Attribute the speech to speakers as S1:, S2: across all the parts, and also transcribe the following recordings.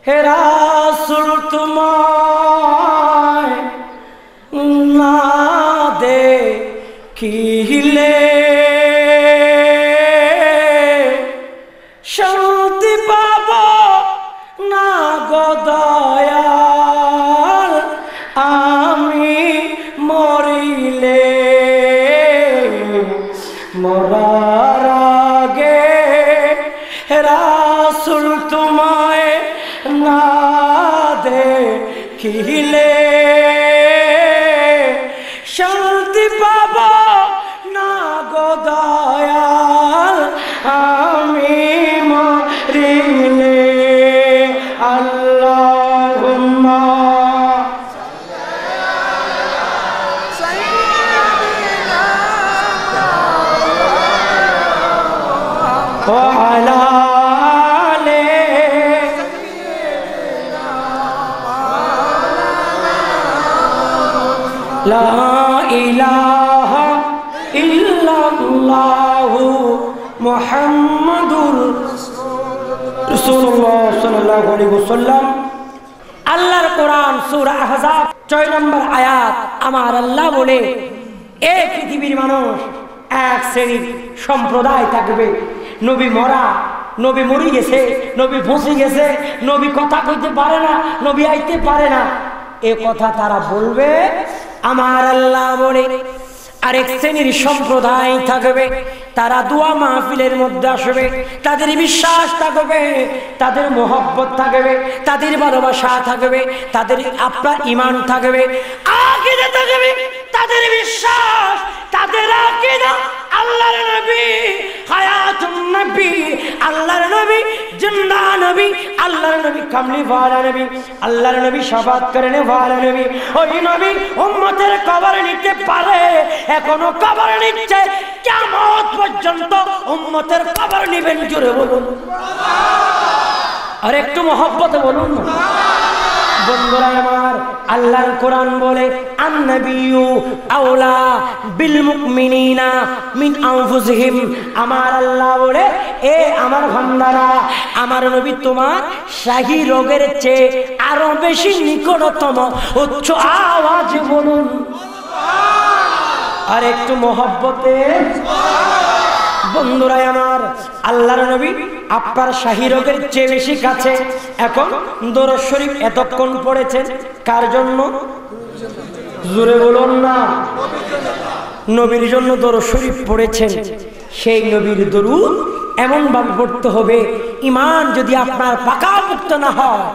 S1: হে রাসূল তোমায় না দেখিলে শান্তি পাব না গো দয়াল আমি মরিলে মরার আগে রাসূল তোমায় না দেখিলে শান্তি পাব না গো দয়াল আমি মরিলে আল্লাহুম্মা وعلى لا إله إلا الله محمد رسول الله صلى الله عليه وسلم আল্লাহর কোরআন সূরা আহজাব 6 নম্বর আয়াত আমার আল্লাহ বলে এই পৃথিবীর মানুষ এক শ্রেণীর সম্প্রদায় থাকবে নবী মরা নবী মরে গেছে নবী ফসে গেছে নবী কথা কইতে পারে না নবী আইতে পারে না এ কথা তারা বলবে আমার আল্লাহ বলে আরেক শ্রেণীর সম্প্রদায় থাকবে তারা দোয়া মাহফিলের মধ্যে আসবে তাদের বিশ্বাস থাকবে তাদের মহব্বত থাকবে তাদের ভালোবাসা থাকবে তাদের আপনার ঈমান থাকবে আকীদা থাকবে তাদের বিশ্বাস তাদের আকীদা আল্লাহর নবী হায়াতুন নবী আল্লাহর নবী জিন্দা নবী আল্লাহর নবী কামলি ওয়ালা নবী আল্লাহর নবী শাফাত করনে ওয়ালা নবী ওই নবী উম্মতের কবর নিতে পারে এখনো কবর নিচ্ছে কিয়ামত পর্যন্ত উম্মতের কবর নেবেন জোরে বলুন সুবহানাল্লাহ আর একটু মহব্বত বলুন বন্ধুরা আমার আল্লাহর কোরআন বলে আন-নাবিয়্যু আওলা বিল মুমিনিনা মিন আনফুসিহিম আমার আল্লাহ বলে এ আমার বান্দারা আমার নবী তোমার শাহী রোগের চেয়ে আরো বেশি নিকটতম উচ্চ আওয়াজে বলুন সুবহানাল্লাহ আর একটু মহব্বতে সুবহানাল্লাহ বন্ধুরা আমার আল্লাহর নবী আপনার শাহী রোগের চেয়ে বেশি কাছে এখন দরুদ শরীফ এতক্ষণ পড়েছেন কার জন্য জোরে বলুন না নবীর জন্য দরুদ শরীফ পড়েছেন সেই নবীর দরুদ এমন ভাবে পড়তে হবে ঈমান যদি আপনার পাকাপোক্ত না হয়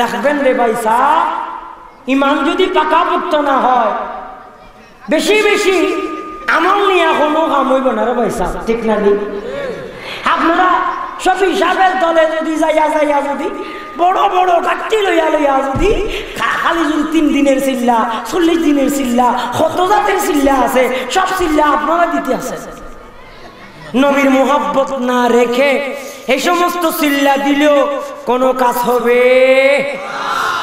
S1: দেখবেন রে ভাই সাহেব ঈমান যদি পাকাপোক্ত না হয় বেশি বেশি আমল নিয়ে কোনো কাম হইব না রে ভাই সাহেব ঠিক না নি আপনারা সব হিসাবের দলে যদি যাইয়া যদি বড় বড় কাটি লইয়া যদি খালি যদি 3 দিনের চিল্লা 40 দিনের চিল্লা কত জাতের চিল্লা আছে সব চিল্লা আপনারা দিতে আছে নবীর মুহাব্বত না রেখে এই সমস্ত চিল্লা দিলেও কোনো কাজ হবে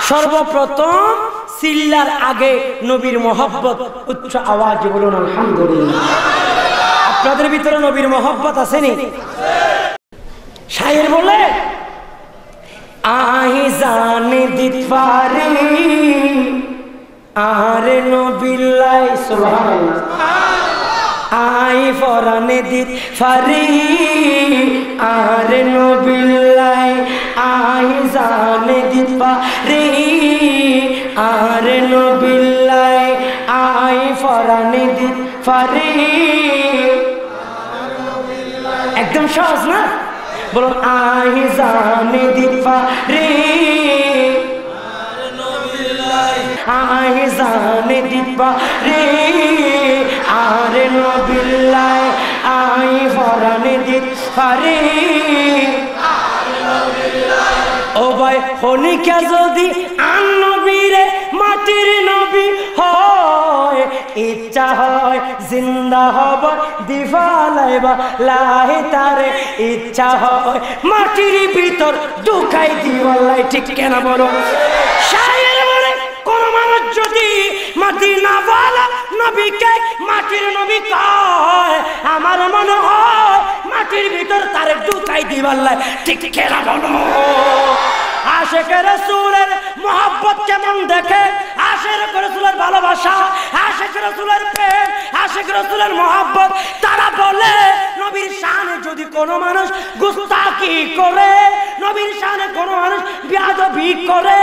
S1: সর্বপ্রথম চিল্লার আগে নবীর মুহাব্বত উচ্চ আওয়াজে বলুন আলহামদুলিল্লাহ আপনাদের ভিতরে নবীর মুহাব্বত আছে নি শায়ের বলে আহি জানে দিত পারি আরে নবিল্লাই সুবহানাল্লাহ আই ফরানে দিত পারি আরে নবিল্লাই আই জানে দিত পারি আরে নবিল্লাই আই ফরানে দিত পারি একদম সহজ না বলুন আহি জানে দিত পারি আহি জানে দিত পারি আরে নবিল্লাই আই ফরানে দিত পারি ও ভাই হনিকা যদি আন নবীরে মাটির নবী হয় ইচ্ছা হয় জিন্দা হব দিফালাইবা লাহি তারে ইচ্ছা হয় মাটির ভিতর ঢুকাই দিওয়ালাই ঠিক কেন বলো শায়ের বলে কোন মানুষ যদি মদিনা ওয়ালা নবীকে মাটির নবী কয় আমার মনে হয় মাটির ভিতর তারে ঢুকাই দিওয়ালাই ঠিক কেন বলো আর রাসূলের মহব্বত। তারা বলে নবীর শানে যদি কোনো মানুষ গুস্তাখি করে, নবীর শানে কোনো মানুষ বেয়াদবি করে,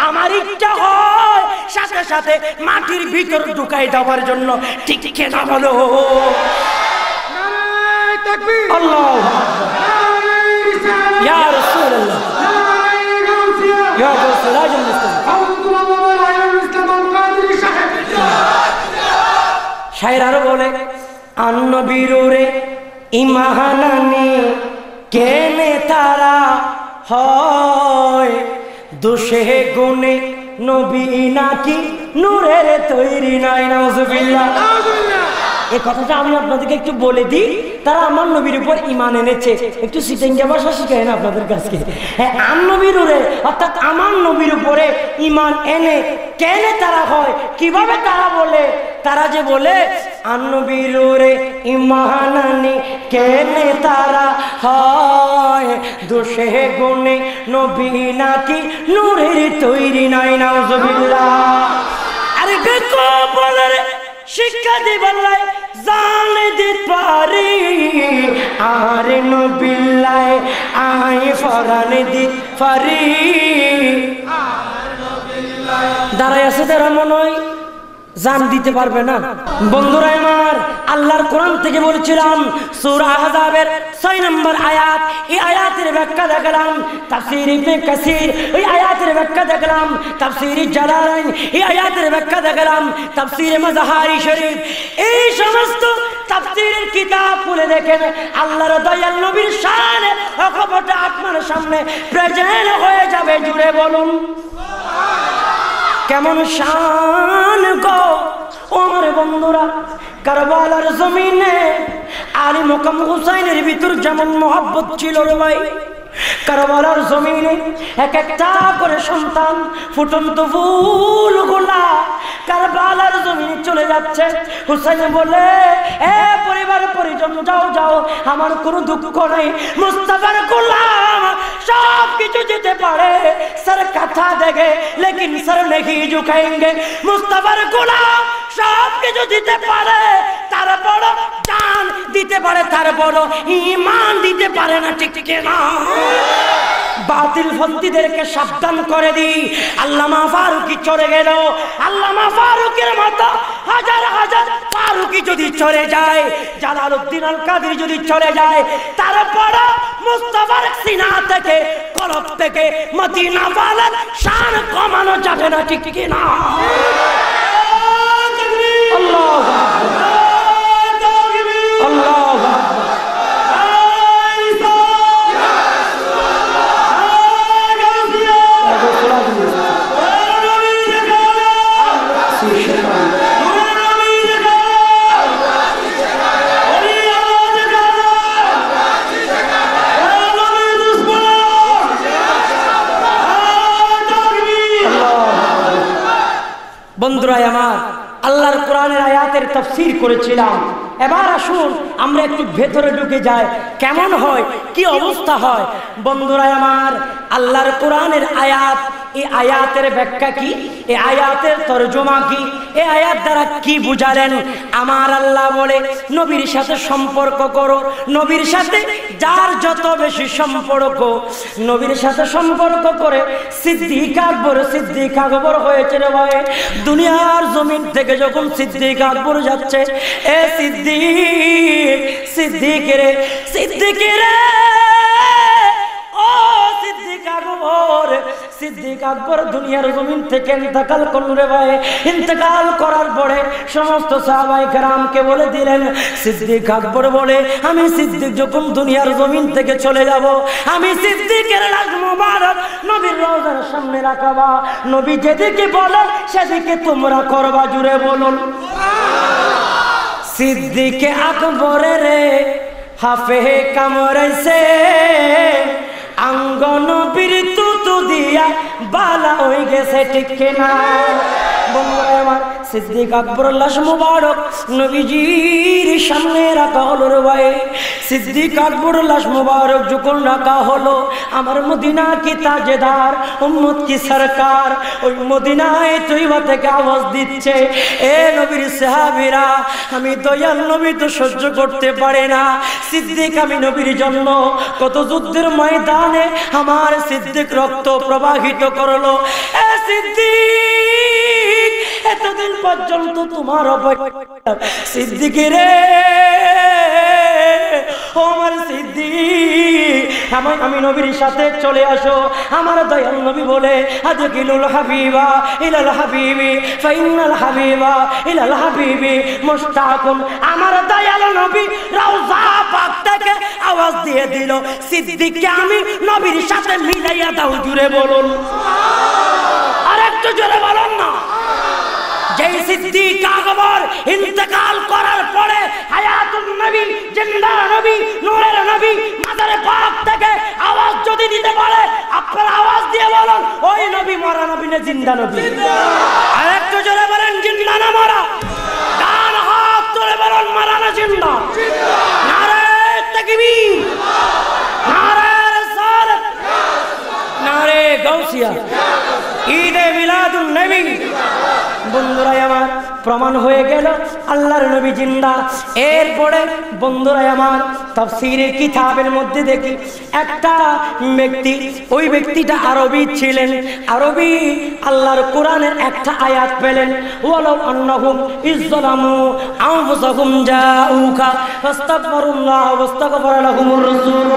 S1: আমার ইচ্ছা হয় সাথে সাথে মাটির ভিতর ঢুকাই দেওয়ার জন্য। ঠিক কিনা বলো? নারায়ে তাকবীর, আল্লাহু আকবার, ইয়া রাসূলুল্লাহ, ইয়া রাসূলুল্লাহ। শায়ের আরো বলে, আন্নবীরে ইমাহানানি কেনে তারা হয়, দোষে গুণে নবী নাকি নূরের তৈরি নাই। নাউজুবিল্লাহ। এই কথাটা আমি আপনাদেরকে একটু বলে দিই, তারা আমার নবীর উপর ঈমান এনেছে। একটু সিটেঙ্গা ভাষা শিখাই না আপনাদের কাছে। হ্যাঁ, নবীর উপরে অর্থাৎ আমার নবীর উপরে ঈমান এনে কেন তারা হয়, কিভাবে তারা বলে? তারা যে বলে নবীর উপরে ঈমান আনি কেন তারা হয়, দোষে গুণে নবী নাকি নূরের তৈরি নাই। নাউজুবিল্লাহ। আরে দেখো বলে শিক্ষা দিবাল্লাই জানে দিতে পারি, আর নবিল্লাই আই ফরানে দিতে পারি। দাঁড়াই আছে তারা মনে হয় জান দিতে পারবে না। বন্ধুরা আমার, আল্লাহর কোরআন থেকে বলছিলাম সূরা আহজাবের 6 নম্বর আয়াত। এই আয়াতের ব্যাখ্যা দেখলাম তাফসীর ইবনে কাসির, এই আয়াতের ব্যাখ্যা দেখলাম তাফসীর জালালাইন, এই আয়াতের ব্যাখ্যা দেখলাম তাফসীর মাযহারি শরীফ। এই সমস্ত তাফসীরের কিতাব খুলে দেখেন আল্লাহর দয়াল নবীর শান অকপটে আপনার সামনে প্রেজেন্ট হয়ে যাবে। জুড়ে বলুন কেমন শান গো আমার বন্ধুরা। কারবালার জমিনে আলী মুকাম হুসাইনের ভিতর যেমন মহব্বত ছিল রে ভাই, কারবালার জমিনে এক একটা করে সন্তান ফুটন্ত ফুলগুলা কারবালার জমিনে চলে যাচ্ছে। হুসাইন বলে, এ পরিবার পরিজন যাও যাও, আমার কোনো দুঃখ নেই। মুস্তাফার গোলাম সব কিছু যেতে পারে, সর কথা দেখে লেকিন সর নেহি ঝুঁকাएंगे। মুস্তাফার গোলাম সব কিছু দিতে পারে, তার বড় জান দিতে পারে, তার বড় ঈমান দিতে পারে না। ঠিক ঠিক না? বাতিল ফন্দিদেরকে সাবধান করে দি। আল্লামা ফারুকী চলে গেল, আল্লামা ফারুকের মতো হাজার হাজার ফারুকী যদি চলে যায়, জালালউদ্দিন আল কাদের যদি চলে যায়, তারপর মুস্তাফার সিনা থেকে কলব থেকে মদিনা ওয়ালার শান কমানো যাবে না। ঠিক কি না? আল্লাহু আকবার, আল্লাহু আকবার। বন্ধুরা আমার, আল্লাহর কোরআনের আয়াতের তাফসীর করেছিলাম। এবার আসুন আমরা একটু ভেতরে ঢুকে যাই, কেমন হয়, কি অবস্থা হয়। বন্ধুরা আমার, আল্লাহর কোরআনের আয়াত, এই আয়াতের ব্যাখ্যা কি, এই আয়াতের তরজমা কি, এই আয়াত দ্বারা কি বুঝালেন? আমার আল্লাহ বলে নবীর সাথে সম্পর্ক করো। নবীর সাথে যার যত বেশি সম্পর্ক, নবীর সাথে সম্পর্ক করে সিদ্দিক আকবর হয়েছে রে ভাই। দুনিয়ার জমিন থেকে যখন সিদ্দিক আকবর যাচ্ছে, এ সিদ্দিক রে ও সিদ্দিক আকবর দুনিয়ার জমিন থেকে ইন্তেকাল করল রে ভাই। ইন্তেকাল করার পরে সমস্ত সাহাবায়ে কেরামকে বলে দিলেন। সিদ্দিক আকবর বলে, আমি সিদ্দিক যখন দুনিয়ার জমিন থেকে চলে যাব, আমি সিদ্দিকের লাশ মোবারক নবীর রওজার সামনে রাখবা। নবী যেদিকে বলেন সেদিকে তোমরা করবা। জুড়ে বলুন সিদ্দিক আকবরের হাফে কামড়াইছে, আঙ্গন বীর তুতু দিয়া বালা হয়ে গেছে। ঠিক না? বন্ধুরা আমার, সিদ্দিক আকবরের লাশ মুবারক নবীজির সামনে রাখা হলো রে ভাই। সিদ্দিক আকবরের লাশ মুবারক যখন রাখা হলো, আমার মদিনা কি তাজেদার, উম্মত কি সরকার ওই মদিনায় তৈবা থেকে আওয়াজ দিচ্ছে, এ নবীর সাহাবীরা, আমি দয়াল নবী তো সহ্য করতে পারে না। সিদ্দিক আমি নবীর জন্য কত যুদ্ধের ময়দানে আমার সিদ্দিক রক্ত প্রবাহিত করলো। এ সিদ্দিক, এতদিন পর্যন্ত তোমার অপেক্ষা, সিদ্দিক রে, ও আমার সিদ্দিক, আমি নবীর সাথে চলে আসো। আমার দয়াল নবী বলে, আদকিলুল হাবিবা ইলাল হাবিবি ফাইনাল হাবিবা ইলাল হাবিবি মুশতাকুন। আমার দয়াল নবী রওজা পাক থেকে আওয়াজ দিয়ে দিল, সিদ্দিককে আমি নবীর সাথে মিলাইয়া দাও। জুড়ে বলুন, আর একটু জোরে বলুন না। যেই সিদ্দিক আকবর ইন্তেকাল করার পরে হায়াতুন নবী, জিন্দা নবী, নূরের নবী মাজারে পাক থেকে আওয়াজ যদি দিতে পারে, আপনারা আওয়াজ দিয়ে বলুন, ওই নবী মরা নবী না জিন্দা নবী? আর একটু জোরে বলেন, জিন্দা না মরা? ডান হাত তুলে বলুন, মরা না জিন্দা? নারে তাকবীর, নারে রিসালাত, নারে গাউসিয়া, ঈদে মিলাদুন নবী। বন্ধুরা আমার, প্রমাণ হয়ে গেল আল্লাহর নবী জিন্দা। এরপরে বন্ধুরা আমার, তাফসীরের কিতাবের মধ্যে দেখি একটা ব্যক্তি, ওই ব্যক্তিটা আরবি ছিলেন। আরবি আল্লাহর কোরআনের একটা আয়াত পেলেন, ওয়ালাউ আন্নাহুম ইযলামু আনফুসাহুম জাউকা ফাস্তাগফিরুল্লাহ ওয়াস্তাগফারা লাহুমুর রাসূল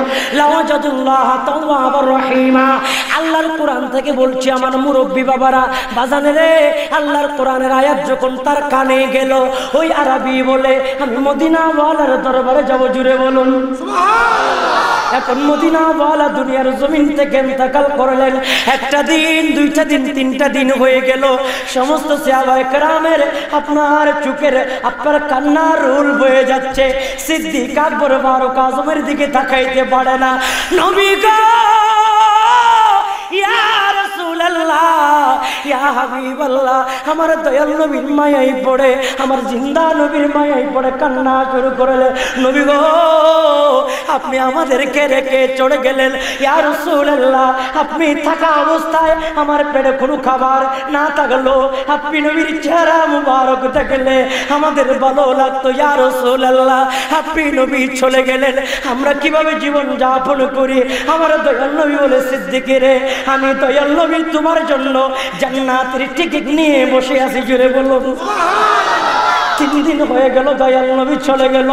S1: লাওয়াজাদুল্লাহ তাওয়াবার রহিমা। আল্লাহর কোরআন থেকে বলছি আমার মুরব্বী বাবারা, বাজানে রে, আল্লাহর কোরআনের আয়াত যখন তার কানে গেল, ওই আরবি বলে, আমি মদিনা ওয়ালার দরবারে যাব। জুড়ে বলুন সুবহানাল্লাহ। এখন মদিনা ওয়ালা দুনিয়ার জমিন থেকে ইন্তেকাল করলেন। একটা দিন, দুইটা দিন, তিনটা দিন হয়ে গেল। সমস্ত সাহাবায়ে কেরামের আপনার চোখের আপনার কান্নার রোল বয়ে যাচ্ছে। সিদ্দিক আকবর ফারুক আজমের দিকে তাকাইতে পারে না। নবী গো, ইয়া রাসূলুল্লাহ, ইয়া হাবিবাল্লাহ, আমার দয়াল নবীর মায়াই পড়ে, আমার জিন্দা নবীর মায়াই পড়ে কান্না শুরু করলে। নবী গো, আপনি আমাদেরকে রেখে চলে গেলেন। ইয়া রাসূলুল্লাহ, আপনি থাকা অবস্থায় আমার পেটে কোনো খাবার না থাকলো, আপনি নবীর চেহারা মুবারক দেখলে আমাদের ভালো লাগতো। ইয়া রাসূলুল্লাহ, আপনি নবী চলে গেলেন, আমরা কিভাবে জীবন যাপন করি? আমার দয়াল নবী বলে, সিদ্দিক রে, আমি দয়াল নবী তোমার জন্য জান্নাতের টিকিট নিয়ে বসে আছি। জুড়ে বলুন সুবহানাল্লাহ। 3 দিন হয়ে গেল, দয়াল নবী চলে গেল।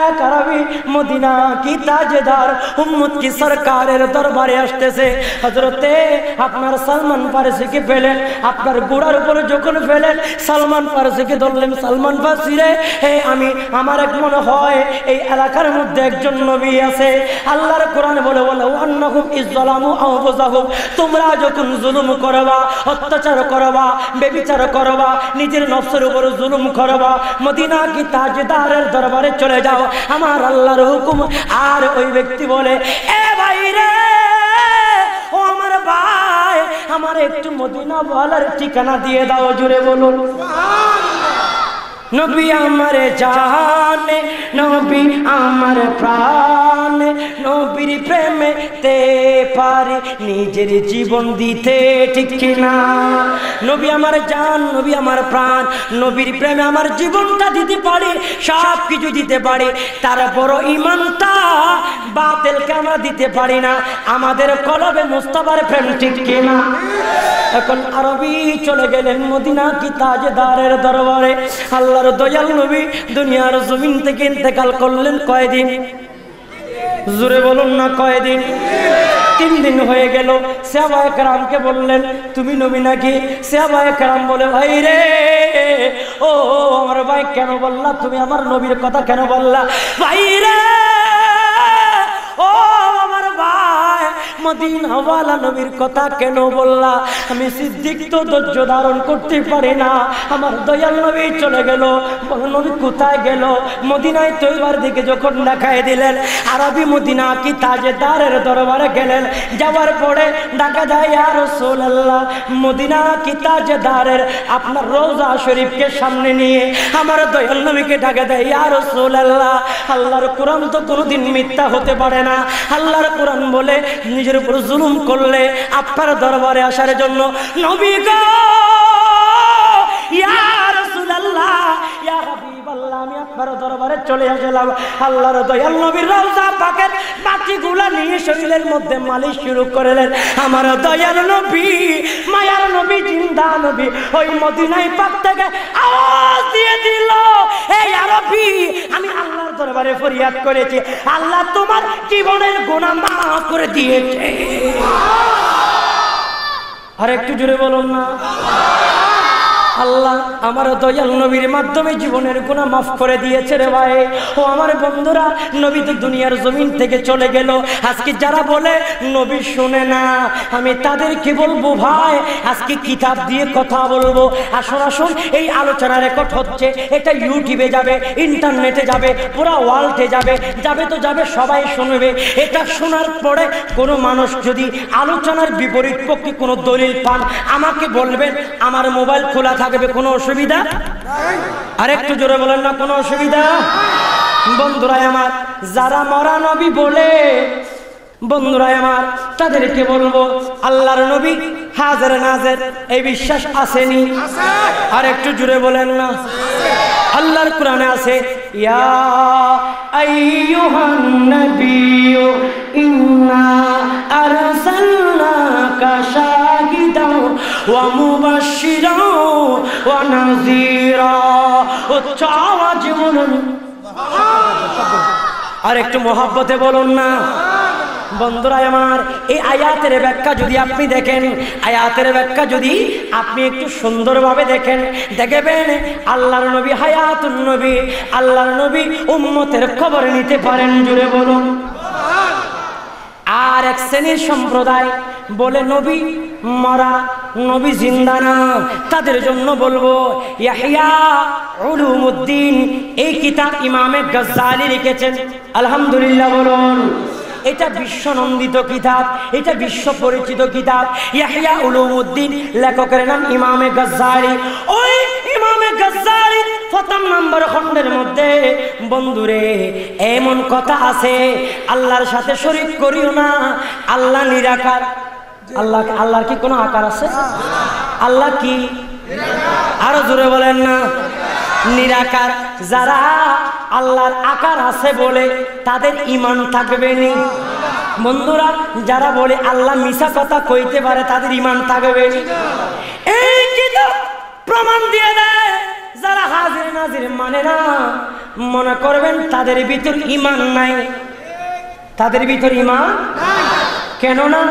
S1: এক আরবি মদিনা কি তাজেদার, উম্মত কি সরকারের দরবারে আসতেছে। হযরতে আপনার সালমান ফারসিকে পেলেন, আপনার গোড়ার উপরে যখন পেলেন, সালমান ফারসিকে ধরলেন। সালমান ফারসি রে, আমি আমার এক মনে হয় এই এলাকার মধ্যে একজন নবী আছে। আল্লাহর কোরআন বলে, ওয়ালাউ আন্নাহুম ইযলামু আনফুসাহুম, তোমরা যখন জুলুম করবা, অত্যাচার করবা, ব্যভিচার করবা, নিজের নফসের উপর জুলুম করবা, মদিনা কি তাজদারের দরবারে চলে যাও, আমার আল্লাহর হুকুম। আর ওই ব্যক্তি বলে, এ ভাই রে, ও আমার ভাই, আমার একটু মদিনা ওয়ালার ঠিকানা দিয়ে দাও। জুড়ে বলুন সুবহানাল্লাহ। নবী আমার জানে, নবী আমার প্রাণ, নবীর প্রেমে তে পারি নিজের জীবন দিতে, ঠিক কিনা? নবী আমার জান, নবী আমার প্রাণ, নবীর প্রেমে আমার জীবনটা দিতে পারি, সব কিছু দিতে পারি। তারপর ইমানটা বাতিলকে আমরা দিতে পারি না, আমাদের কলবে মুস্তাফার প্রেম, ঠিক কিনা? এখন আরবি চলে গেলেন মদিনা কি তাজদারের দরবারে। আল্লাহর দয়াল নবী দুনিয়ার জমিন থেকে ইন্তেকাল করলেন কয়দিন? জোরে বলুন না, কয়দিন? 3 দিন হয়ে গেল। সাহাবায়ে কেরামকে বললেন, তুমি নবী নাকি? সাহাবায়ে কেরাম বলে, ভাই রে, ও আমার ভাই, কেন বললা তুমি আমার নবীর কথা, কেন বললা? ভাই রে, ও আমার ভাই, মদিনাওয়ালা নবীর কথা কেন বললা? আমি সিদ্দিক তো ধৈর্য ধারণ করতে পারি না। আমার দয়াল নবী চলে গেল। নবী কোথায় গেল? মদিনায় তৈবার দিকে যখন দেখায় দিলেন, আরবি মদিনা কি তাজেদারের দরবারে গেলেন। যাওয়ার পরে ডাকা যায়, ইয়া রাসূলুল্লাহ, মদিনা কি তাজেদারের আপনার রওজা শরীফকে সামনে নিয়ে আমার দয়াল নবীকে ডাকা দেয়, ইয়া রাসূলুল্লাহ, আল্লাহর কোরআন তো কোনোদিন মিথ্যা হতে পারে না। আল্লাহর কোরআন বলে নিজের উপর জুলুম করলে আপনার দরবারে আসার জন্য নবী গো, ইয়া রাসূলুল্লাহ, ইয়া হাবিবাল্লাহ, আমি আপনার দরবারে চলে আসলাম। আল্লাহর দয়াল নবীর রওজা পাকের বাতিগুলা নিয়ে শরীরের মধ্যে মালিশ শুরু করলেন। আমার দয়াল নবী, মায়ার নবী, জিন্দা নবী ওই মদিনায় পাক থেকে আওয়াজ দিয়ে দিল, এই আরবি, আমি আল্লাহর দরবারে ফরিয়াদ করেছি, আল্লাহ তোমার জীবনের গুনাহ মাফ করে দিয়েছে। আর একটু জোরে বলুন না। আল্লাহ আমার দয়াল নবীর মাধ্যমে জীবনের গুনাহ মাফ করে দিয়েছে রে ভাই। ও আমার বন্ধুরা, নবী তো দুনিয়ার জমিন থেকে চলে গেল। আজকে যারা বলে নবী শুনে না, আমি তাদেরকে বলবো, ভাই আজকে কিতাব দিয়ে কথা বলবো। আসুন আসুন, এই আলোচনা রেকর্ড হচ্ছে, এটা ইউটিউবে যাবে, ইন্টারনেটে যাবে, পুরা ওয়ার্ল্ডে যাবে, যাবে তো যাবে, সবাই শুনবে। এটা শোনার পরে কোনো মানুষ যদি আলোচনার বিপরীত পক্ষে কোনো দলিল পান, আমাকে বলবেন, আমার মোবাইল খোলা থাকবে, কোনো অসুবিধা? আর একটু জোরে বলেন না, কোনো অসুবিধা? বন্ধুরা আমার, যারা মরা নবী বলে, বন্ধুরা আমার, তাদেরকে বলবো, আল্লাহর নবী হাজির নাজির, এই বিশ্বাস আসেনি? আর একটু জোরে বলেন না। আল্লাহর কোরআনে আছে, ইয়া আইয়ুহান নাবিয়্যু ইন্না আরসালনাকা শাহিদাও ওয়া মুবাশশিরাও ওয়া নাযীরা। উচ্চ আওয়াজে বলুন, আর একটু মহব্বতে বলুন না। বন্ধুরা আমার, এই আয়াতের ব্যাখ্যা যদি আপনি দেখেন, আয়াতের ব্যাখ্যা যদি আপনি একটু সুন্দরভাবে দেখেন, দেখবেন আল্লাহর নবী হায়াতুন নবী, আল্লাহর নবী উম্মতের খবর নিতে পারেন। জুড়ে বলুন। আর এক শ্রেণীর সম্প্রদায় বলে নবী মরা, নবী জিন্দা না, তাদের জন্য বলবো, ইহয়া উলুমুদ্দিন, এই কিতাব ইমামে গজ্জালি লিখেছেন, আলহামদুলিল্লাহ বলুন। এটা বিশ্বনন্দিত কিতাব, এটা বিশ্ব পরিচিত কিতাব। ইহয়া উলুমুদ্দিন, লেখকের নাম ইমামে গজ্জালি। ওই ইমামে গজ্জালি প্রথম নম্বর খণ্ডের মধ্যে বন্ধুরে এমন কথা আছে, আল্লাহর সাথে শরীক করিও না, আল্লাহ নিরাকার। আল্লাহর কি কোনো আকার আছে? আল্লাহ কি? আরো জোরে বলেন না। নিরাকার। যারা আল্লাহর আকার আছে বলে তাদের ঈমান থাকবে না। বন্ধুরা, যারা বলে আল্লাহ মিছা কথা কইতে পারে তাদের ঈমান থাকবে না। এই কিতাব প্রমাণ দিয়ে দেয়, যারা হাজির নাজির মানে না, মনে করবেন তাদের ভিতর ঈমান নাই, তাদের ভিতর ঈমান নাই। কেননা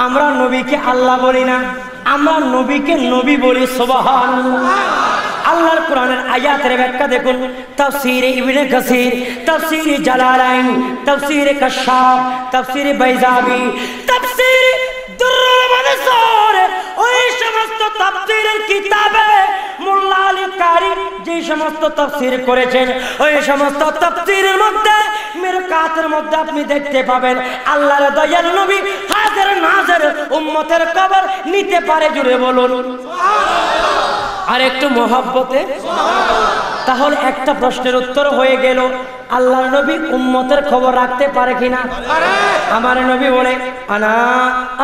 S1: আমরা নবীকে আল্লাহ বলি না, আমরা নবীকে নবী বলি। সুবহানাল্লাহ। আল্লাহর কোরআনের আয়াতের ব্যাখ্যা দেখুন, তাফসীরে ইবনে কাসির, তাফসীরে জালালাইন, তাফসীরে কাশশাফ, তাফসীরে বাইজাবি, তাফসীরে দুররুল মানসুর, ওই সমস্ত তাফসীরের কিতাবে মোল্লা আলী কারি যে সমস্ত তাফসীর করেছেন, ওই সমস্ত তাফসীরের মধ্যে মিরকাতের মধ্যে আপনি দেখতে পাবেন আল্লাহর দয়াল নবী হাজির নাজির উম্মতের খবর নিতে পারে। জুড়ে বলুন সুবহানাল্লাহ। আর একটু মহব্বতে। তাহলে একটা প্রশ্নের উত্তর হয়ে গেল, আল্লাহর নবী উম্মতের খবর রাখতে পারে কিনা? আমার নবী বলে, আনা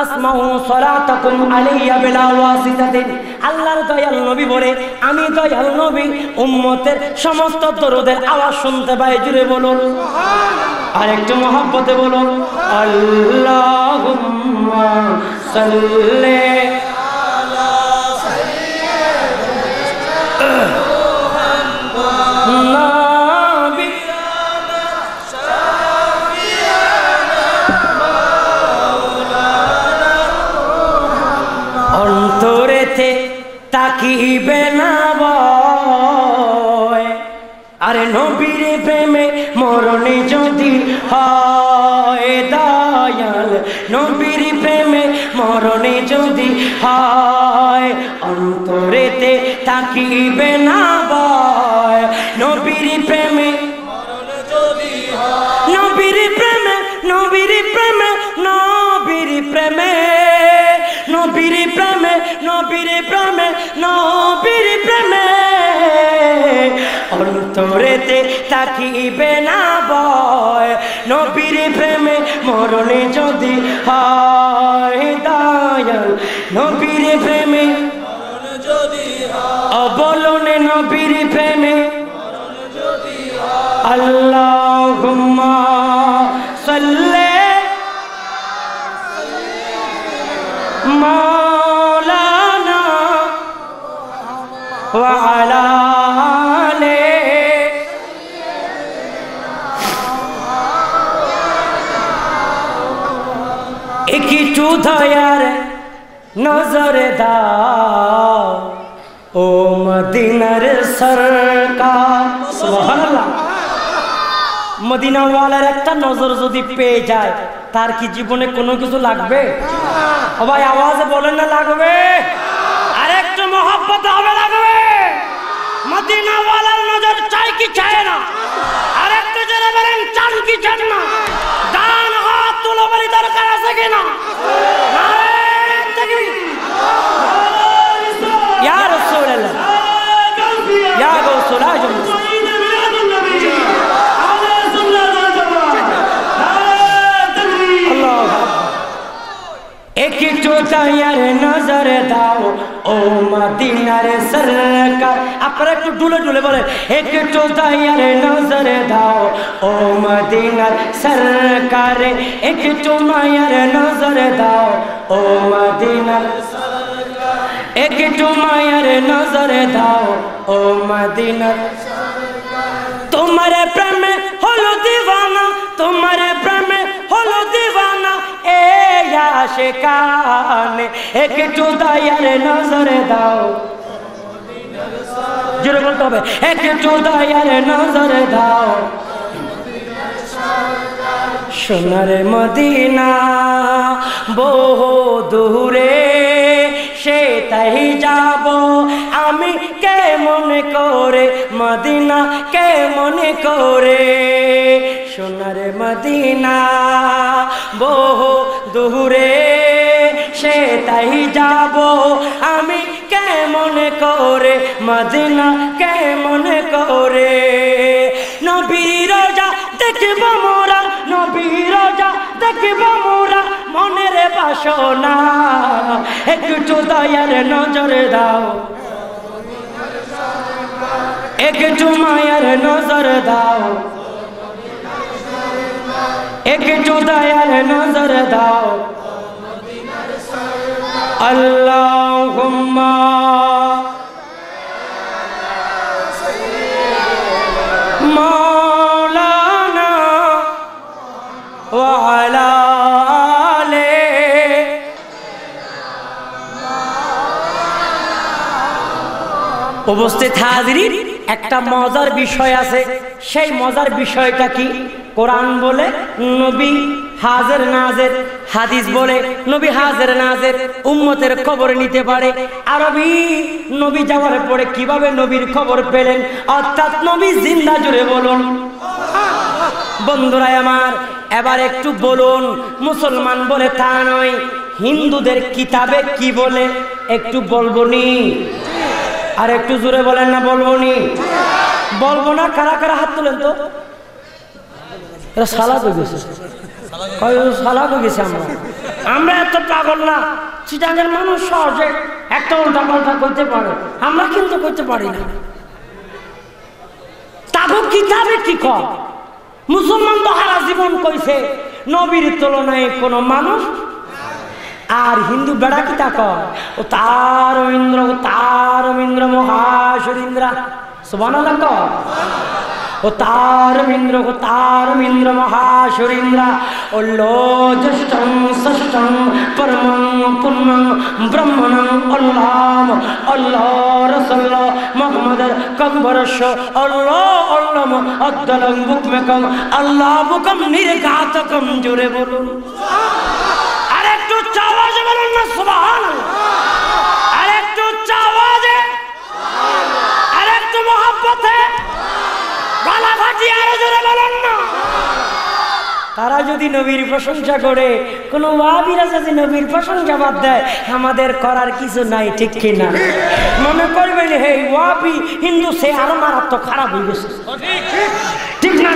S1: আসমাউ সালাতাকুম আলাইয়া বিলা ওয়াসিতাতিন। আল্লাহর দয়াল নবী বলে, আমি দয়াল নবী উম্মতের সমস্ত দরুদের আওয়াজ শুনতে পাই। জুড়ে বলুন সুবহানাল্লাহ। আর একটু মহব্বতে বলুন, আল্লাহুম্মা সাল্লি অন্তরেতে তাকিবে না ভয়, আরে নবীর প্রেমে মরণে যদি হয় দয়াল, নবীর মরণে যদি হয়, অন্তরেতে থাকিবে না ভয়। নবীর প্রেমে নবীর প্রেমে নবীর প্রেমে নবীর প্রেমে নবীর প্রেমে নবীর প্রেমে নবীর প্রেমে অন্তরেতে থাকিবে না ভয়। নবীর প্রেমে মরণে যদি হয় দয়াল, নবীর প্রেমে অবলনে নবীর প্রেমে আল্লাহুম্মা সাল্লি মাওলানা ওয়া আলা আলি একটু দয়ার নজর দাও ও মদিনার সরকার। সুবহানাল্লাহ। মদিনাওয়ালার একটা নজর যদি পেয়ে যায়, তার কি জীবনে কোনো কিছু লাগবে? ও ভাই আওয়াজে বলেন না লাগবে? আর একটু মহব্বত হবে লাগবে? মদিনাওয়ালার নজর চাই কি চায় না? আর একটু জোরে বলেন চান কি চান না? ডান হাত তুলো বলি দরকার আছে কিনা? নারে তাকবীর। ইয়া রাসূলুল্লাহ ইয়া গাউসুল আজম একটু দয়ার নজর দাও ও মদিনার সরকার। আপনারা একটু ডুলে ডুলে বলেন একটু দয়ার নজর দাও ও মদিনার সরকার। একটু মায়ার নজর দাও ও মদিনার সরকার। একটু মায়ার নজর দাও ও মদিনার সরকার। তোমার প্রেমে হলো দিওয়ানা, তোমার প্রেমে হলো দিওয়ানা এ আশিকান। একটু দয়ার নজর দাও, জোরে বলতে হবে একটু দয়ার নজর দাও। সোনার মদিনা বহু দূরে, সে তাই যাব আমি কেমন করে, মদিনা কেমন করে। সোনার মদিনা বহু দূরে, সে তাই যাব আমি কেমন করে, মদিনা কেমন করে। নবীর রোজা দেখব মোরা, নবীর রোজা দেখব মোরা মনের বাসনা। একটু দয়ার নজর দাও, একটু মায়ার নজর দাও, একটু দয়ার নজর দাও। আল্লাহুম্মা মাওলানা ওয়া আলা আলি। উপস্থিত হাজিরিন, একটা মজার বিষয় আছে। সেই মজার বিষয়টা কি? কোরআন বলে নবী হাজির নাজির, হাদিস বলে নবী হাজির নাজির, উম্মতের খবর নিতে পারে। আরবি নবী যাওয়ার পরে কিভাবে নবীর খবর পেলেন, অর্থাৎ নবী জিন্দা, জুড়ে বলুন। বন্ধুরা আমার, এবার একটু বলুন, মুসলমান বলে তা নয়, হিন্দুদের কিতাবে কি বলে একটু বলবো নি? আর একটু জোরে বলেন না বলবো নি? বলবো না? কারা কারা হাত তুলেন তো। এরা সালাদ হয়ে গেছে, সালাদ হয়ে গেছে। আমরা এত পাগল না। চিটাঙ্গের মানুষ সহজে একটা উল্টা পাল্টা করতে পারে, আমরা কিন্তু করতে পারি না। তাগো কিতাবে কি কর? মুসলমান তো হারা জীবন কইছে নবীর তুলনায় কোন মানুষ। আর হিন্দু বেড়া কি তা কয়? ও তার ইন্দ্র, ও তার ইন্দ্র মহাশরীন্দ্রা। সুবহানাল্লাহ কয়। ও তার ইন্দ্র, ও তার ইন্দ্র মহাশরীন্দ্রা। ও লোজষ্টং ষষ্ঠং পরমং পুণ্যং ব্রহ্মণং আল্লাহ আল্লাহ রাসূলুল্লাহ মুহাম্মাদুর কবরশ আল্লাহ আল্লাহ আদলং বুকমকম আল্লাহ বুকম নির্ঘাতকম। জোরে বলুন, আর একটু আওয়াজে বলুন না তারা যদি নবীর প্রশংসা করে, কোন ওয়াহাবীরা যদি নবীর প্রশংসা বাদ দেয়, আমাদের করার কিছু নাই, ঠিক কিনা? মনে করবেন হে ওয়াহাবী হিন্দু, সে আরো মারাত্মক খারাপ হয়ে গেছে, ঠিক না?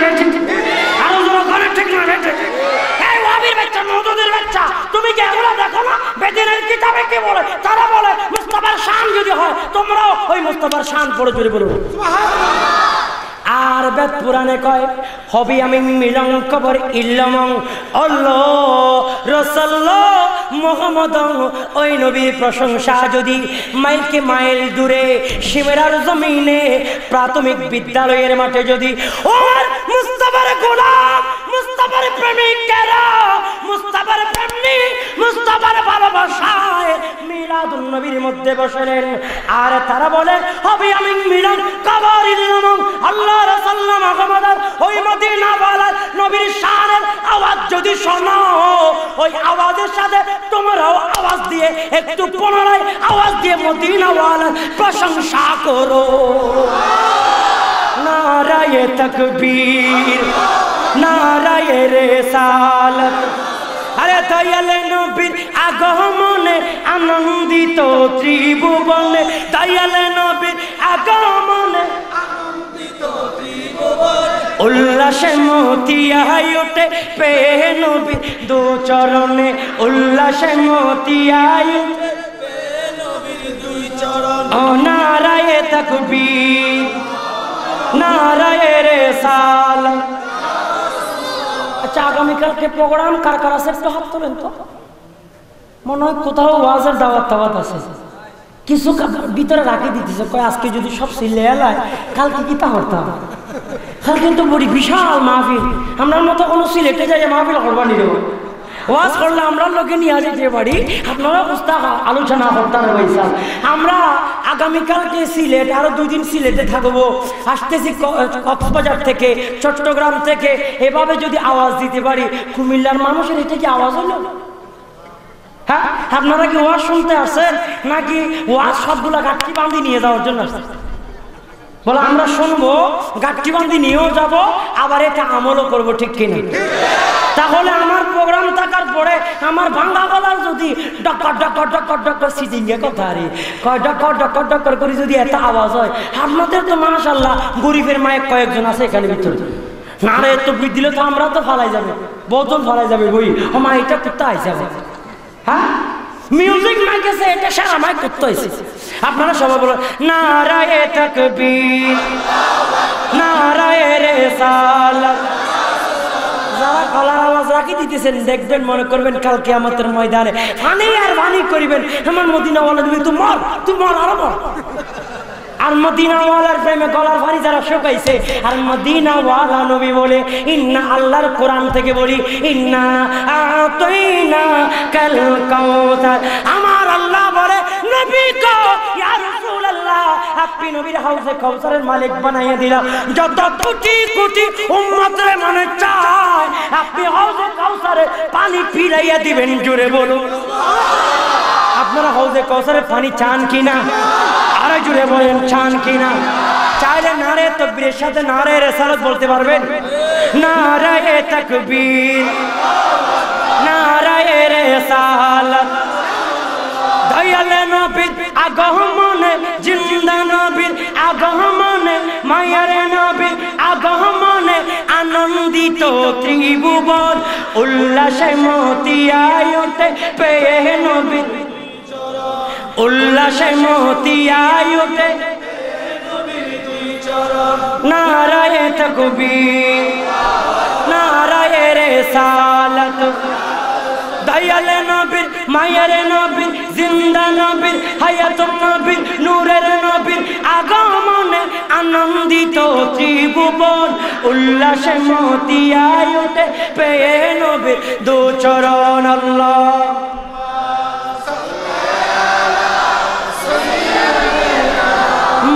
S1: আরো জোরে করে, ঠিক না? এই ওয়াহাবীর বাচ্চা, মওদুদের বাচ্চা, তুমি কি এগুলো দেখো না? বেদিনের কিতাবে কি বলে? তারা বলে মুস্তাফার শান যদি হয়, তোমরাও ওই মুস্তাফার শান পড়ে জোরে বলো সুবহানাল্লাহ। আর বেদ পুরাণে কয় হবি আমি মিলং কবর ইল্লামং আল্লাহ রাসূলুল্লাহ মুহাম্মদ। ওই নবীর প্রশংসা যদি মাইলকে মাইল দূরে শিমেরার জমিনে প্রাথমিক বিদ্যালয়ের মাঠে যদি ওর মুস্তাফার গোলাম, মুস্তাফার প্রেমিকেরা, মুস্তাফার প্রেমিক, মুস্তাফার ভালোবাসায় মিলাদুন নবীর মধ্যে বসেন, আর তারা বলে হবি আমি মিলং কবর ইল্লামং আল্লাহ রাসূলুল্লাহ মুহাম্মদ। ওই মদিনাওয়ালার নবীর শানের আওয়াজ যদি শোনো, ওই আওয়াজের সাথে তোমরাও আওয়াজ দিয়ে একটু পুনরায় আওয়াজ দিয়ে মদিনাওয়ালার প্রশংসা করো। নারায়ে তাকবীর, নারায়ে রিসালাত। আরে দয়ালে নবীর আগমনে আনন্দিত ত্রিভুবনে, দয়ালে নবীর আগমনে উল্লাসে মতিয়াই ওঠে পেয়ে নবী দু চরণে, উল্লাসে মতিয়াই ওঠে পেয়ে নবীর দুই চরণ। ও নারায়ে তাকবীর, নারায়ে রিসালাত। আচ্ছা, আগামীকালকে প্রোগ্রাম কার কার আছে একটু হাত তোলেন তো। মনে হয় কোথাও ওয়াজের দাওয়াত টাওয়াত আছে, কিছু ভিতরে রাখি দিতেছে, কয় আজকে যদি সব সিলে এলায় কালকে কি তা হতাম। কাল কিন্তু বড়ি বিশাল মাহফিল, আমরা মতো কোনো সিলেটে যাই মাহফিল করবানি রে, ওয়াজ করলে আমরা লোকে নিয়ে যেতে পারি, আপনারা পুস্তক আলোচনা করতাম। আমরা আগামীকালকে সিলেট, আরো 2 দিন সিলেটে থাকবো, আসতেছি কক্সবাজার থেকে, চট্টগ্রাম থেকে, এভাবে যদি আওয়াজ দিতে পারি, কুমিল্লার মানুষের এটা কি আওয়াজ হলো? হ্যাঁ, আপনারা কি ওয়াজ শুনতে আসেন নাকি ওয়াজ সবগুলা গাঠি বাঁধি নিয়ে যাওয়ার জন্য আসেন? বলে আমরা শুনবো, গাঠি বাঁধি নিয়েও যাব, আবার এটা আমলও করবো, ঠিক কিনা? তাহলে আমার প্রোগ্রাম থাকার পরে আমার ভাঙ্গা গলার যদি ডক্কর ডক্কর ডক্কর ডক্কর সিটিংয়ে কথা রে কয় ডক্কর ডক্কর ডক্কর করে যদি এত আওয়াজ হয়, আপনাদের তো মাশাআল্লাহ গরিবের মায়ের কয়েকজন আছে এখানে ভিতরে, না রে তো বিদ দিলে তো আমরা তো ফালাই যাবে, বহুজন ফালাই যাবে, বই ও মা এটা করতে আইসা। হ্যাঁ, মিউজিক মাইকেছে, এটা সারা মাইক করতে হয়েছে। আপনারা সবাই বলো নারায়ে তাকবীর, নারায়ে রিসালাত। যারা গলার আওয়াজ রাখি দিতেছেন, দেখবেন মনে করবেন কাল কিয়ামতের ময়দানে ফানি আর বানি করিবেন, আমার মদিনাওয়ালা নবী তুই মর, তুই মর, আরো মর। আর মদিনাওয়ালার প্রেমে গলার ফানি যারা শুকাইছে, আর মদিনাওয়ালা নবী বলে ইন্না, আল্লাহর কোরআন থেকে বলি ইন্না আতাইনা কাল কাউসার। আমার আল্লাহ বলে নবী কো ইয়া রাসূলুল্লাহ, আপনি নবীর হাউজে কাউসারের মালিক বানাইয়া দিলাম, যত কোটি কোটি উম্মতের মনে চায় আপনি হাউজে কাউসারে পানি পিলাইয়া দিবেন, জোরে বলুন। আপনারা হাউজে কাউসারে পানি চান কিনা? আরে জুড়ে বলেন চান কিনা? চাইলে নারে তাকবীরের সাথে নারে রিসালাত বলতে পারবেন। নারায়ে তাকবীর, নারায়ে রিসালাত। দয়ালে নবীর আগমনে, জিন্দা নবীর আগমনে, মায়ের নবীর আগমনে আনন্দিত ত্রিভুবন, উল্লাসে মতিয়াই ওঠে পেয়ে নবীর, উল্লাসে মতিয়াই ওঠে নারায়ে তাকবীর, নারায়ে রিসালাত। দয়ালে নবীর, মায়ের নবীর, জিন্দা নবীর, হায়াতুন নবীর, নূরের নবীর আগমনে আনন্দিত ত্রিভুবন, উল্লাসে মতিয়াই ওঠে পেয়ে নবীর দু চরণ। আল্লাহ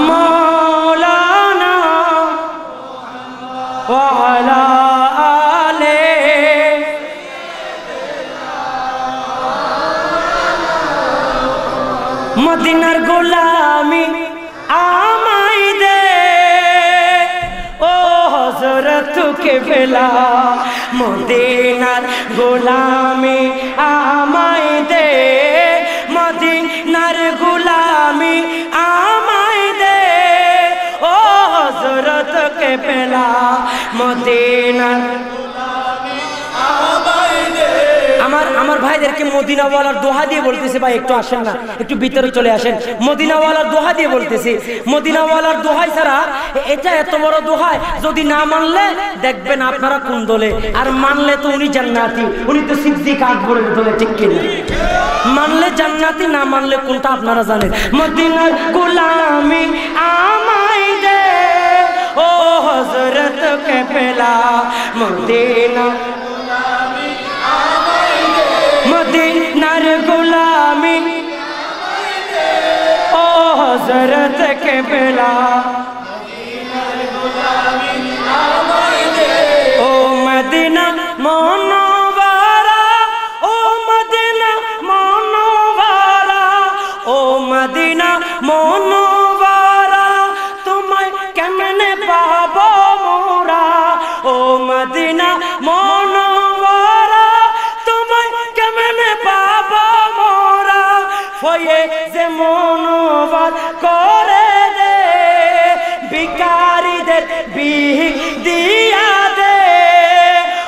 S1: মৌলানা ওয়ালা আলে মদিনার গোলামি আমায় দে ও হযরত তোকে পেলা মদিনার গোলামি আমায় দে মদিনার গোলামি আমায় দে ও হযরত কে পেলা মদিনার আমার ভাইদেরকে মদিনাওয়ালার দোহা দিয়ে বলতেছে ভাই একটু আসেন না একটু ভিতরে চলে আসেন মদিনাওয়ালার দোহা দিয়ে বলতেছে মদিনাওয়ালার দোহাই ছাড়া এটা এত বড় দোহাই যদি না মানলে দেখবেন আপনারা কোন দলে আর মানলে তো উনি জান্নাতি উনি তো সিদ্দিক আকবরের দলে ঠিক কিনা মানলে জান্নাতি না মানলে কোনটা আপনারা জানেন মদিনার গোলামি আমায় দে ও হযরত কে পেলা মদিনা মদিনার গোলামি ও হযরত কে পেলা ও মদিনা মনোবারা ও মদিনা মনোবারা ও মদিনা মনোবারা তোমায় কেমনে পাবো মোরা ও মদিনা মনোবারা তোমায় কেমনে পাবো মোরা ফয়ে যে মনোবার করে দে ভিখারিদের ভিখ দিয়া দে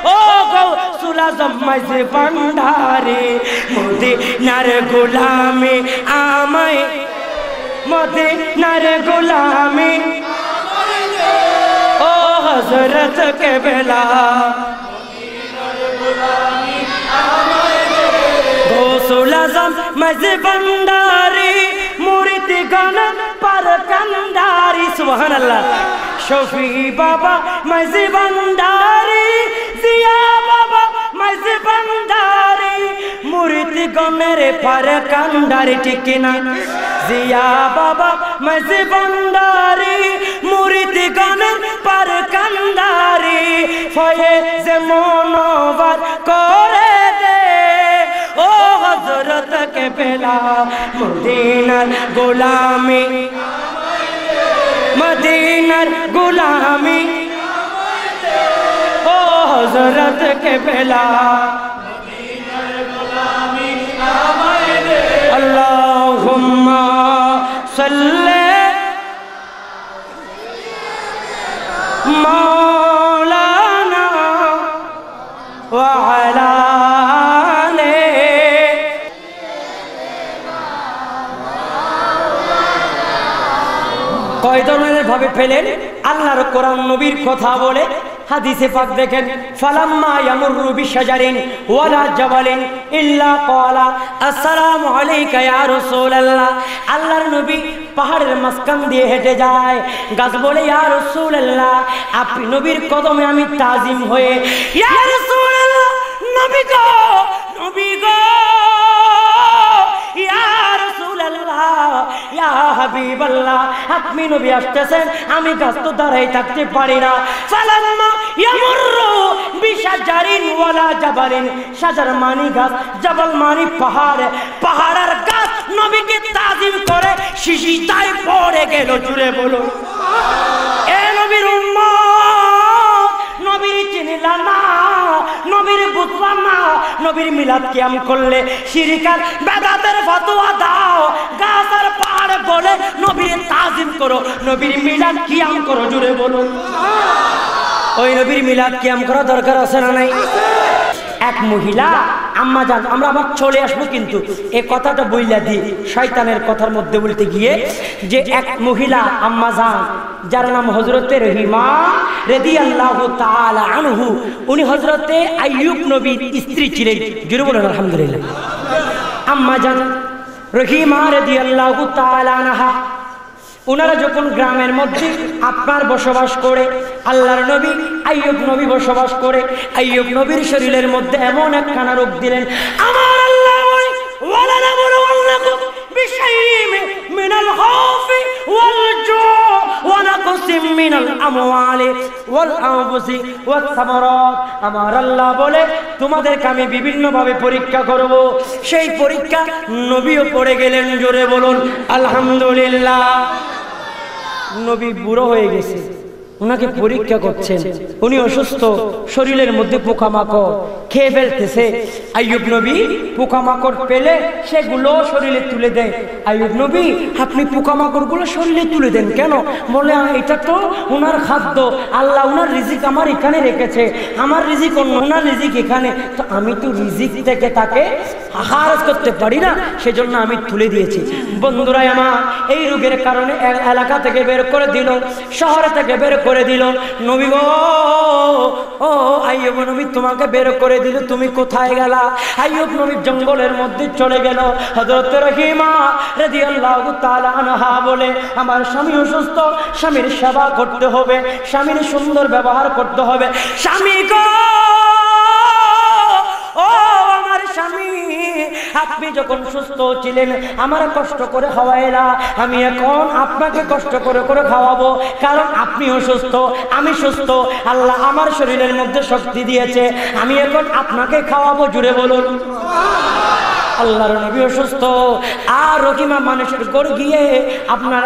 S1: ও গৌসুল আজম মাঝে ভান্ডারে মদিনার গোলামি আমায় মদিনার গোলামি ও হযরত কে বেলা গৌসুল আজম মাঝে ভান্ডারে মুরিদি গান পার কান্ডারি সুবহানাল্লাহ শফি বাবা মাঝে ভান্ডারি জিয়া বাবা মাঝে ভান্ডারি মুরিদি গমের পার কান্ডারি ঠিক না জিয়া বাবা মাঝে ভান্ডারি মুরিদি গানের পার কান্ডারি ফয়ে যে মনোবার করে দে ও হযরত কে পেলা মদিনার গোলামি মদিনার গোলামি ও হযরত কে পেলা আল্লাহুম্মা সাল্লি মাওলানা ওয়া আলা কয় ধরনের ভাবে ফেলেন আল্লাহর কোরআন নবীর কথা বলে হাদিসে পাক দেখেন ফালাম্মা ইয়ামুরু বিশাজারিন ওয়ালা জাবালিন ইল্লা ক্বালা আসসালামু আলাইকা ইয়া রাসূলুল্লাহ আল্লাহর নবী পাহাড়ের মাঝখান দিয়ে হেঁটে যায় গাছ বলে ইয়া রাসূলুল্লাহ আপনি নবীর কদমে আমি তাজিম হয়ে ইয়া রাসূলুল্লাহ নবী গো ইয়া রাসূলুল্লাহ ইয়া হাবিবাল্লাহ আপনি নবী আসতেছেন আমি গাছ তো দাঁড়াই থাকতে পারি না ফালাম্মা ইয়ামুরু বিশাজারিন ওয়ালা জাবালিন শাজার মানি গাছ জাবাল মানি পাহাড় পাহাড়ের গাছ নবীকে তাজিম করে সিজদায় পড়ে গেল জুড়ে বলো এ নবীর উম্মত নবীর চিনলা না নবীর বুঝলা না নবীর মিলাদ কিয়াম করলে শিরকার বেদাতের ফতোয়া দাও গাছ আর পাহাড় বলে নবীর তাজিম করো নবীর মিলাদ কিয়াম করো জুড়ে বলো ওই নবীর মিলাদ কিয়াম করা দরকার আছে না নাই এক মহিলা আম্মা জান আমরা আবার চলে আসবো কিন্তু এই কথাটা বইলা দিই শয়তানের কথার মধ্যে বলতে গিয়ে যে এক মহিলা আম্মা জান যার নাম হযরতে রহিমা রাদিয়াল্লাহু তাআলা আনহু উনি হযরতে আইয়ুব নবীর স্ত্রী ছিলেন জোরে বলুন আলহামদুলিল্লাহ আম্মা জান রহিমা রাদিয়াল্লাহু তাআলা আনহা ওনারা যখন গ্রামের মধ্যে আপনার বসবাস করে আল্লাহর নবী আইয়ুব নবী বসবাস করে আইয়ুব নবীর শরীরের মধ্যে এমন একখানা রোগ দিলেন আমার আল্লাহ বলে ওয়ালা নাবলুওয়ান্নাকুম বিশাইইন মিনাল খাউফি ওয়াল জু' ওয়া নাকসিম মিনাল আমওয়ালি ওয়াল আনফুসি ওয়াস সামারাত আমার আল্লাহ বলে তোমাদেরকে আমি বিভিন্ন ভাবে পরীক্ষা করব সেই পরীক্ষা নবীও পড়ে গেলেন জোরে বলুন আলহামদুলিল্লাহ নবী বুড়ো হয়ে গেছে ওনাকে পরীক্ষা করছেন, উনি অসুস্থ, শরীরের মধ্যে পোকামাকড় খেয়ে ফেলতেছে। আইয়ুব নবী পোকামাকড় পেলে সেগুলো শরীরে তুলে দেয়। আইয়ুব নবী, আপনি পোকামাকড়গুলো শরীরে তুলে দেন কেন? বলে এটা তো ওনার খাদ্য, আল্লাহ ওনার রিজিক আমার এখানে রেখেছে, আমার রিজিক অন্য, ওনার রিজিক এখানে, তো আমি তো রিজিক থেকে তাকে হারাজ করতে পারি না, সেজন্য আমি তুলে দিয়েছি। বন্ধুরা আমার, এই রোগের কারণে এলাকা থেকে বের করে দিল, শহর থেকে বের করে দিল। নবী গো, ও আইয়ুব নবী, তোমাকে বের করে দিল, তুমি কোথায় গেলা? আইয়ুব নবী জঙ্গলের মধ্যে চলে গেল। হযরত রহিমা রাদিয়াল্লাহু তাআলা আনহা বলে, আমার স্বামী অসুস্থ, স্বামীর সেবা করতে হবে, স্বামীর সুন্দর ব্যবহার করতে হবে। স্বামী গো, ও আমার স্বামী, আপনি যখন সুস্থ ছিলেন আমার কষ্ট করে খাওয়াইলা, আমি এখন আপনাকে কষ্ট করে করে খাওয়াবো, কারণ আপনি অসুস্থ, আমি সুস্থ, আল্লাহ আমার শরীরের মধ্যে শক্তি দিয়েছে, আমি এখন আপনাকে খাওয়াবো। জুড়ে বলুন। আল্লাহর নবী অসুস্থ, আর রহিমা মানুষের ঘর গিয়ে আপনার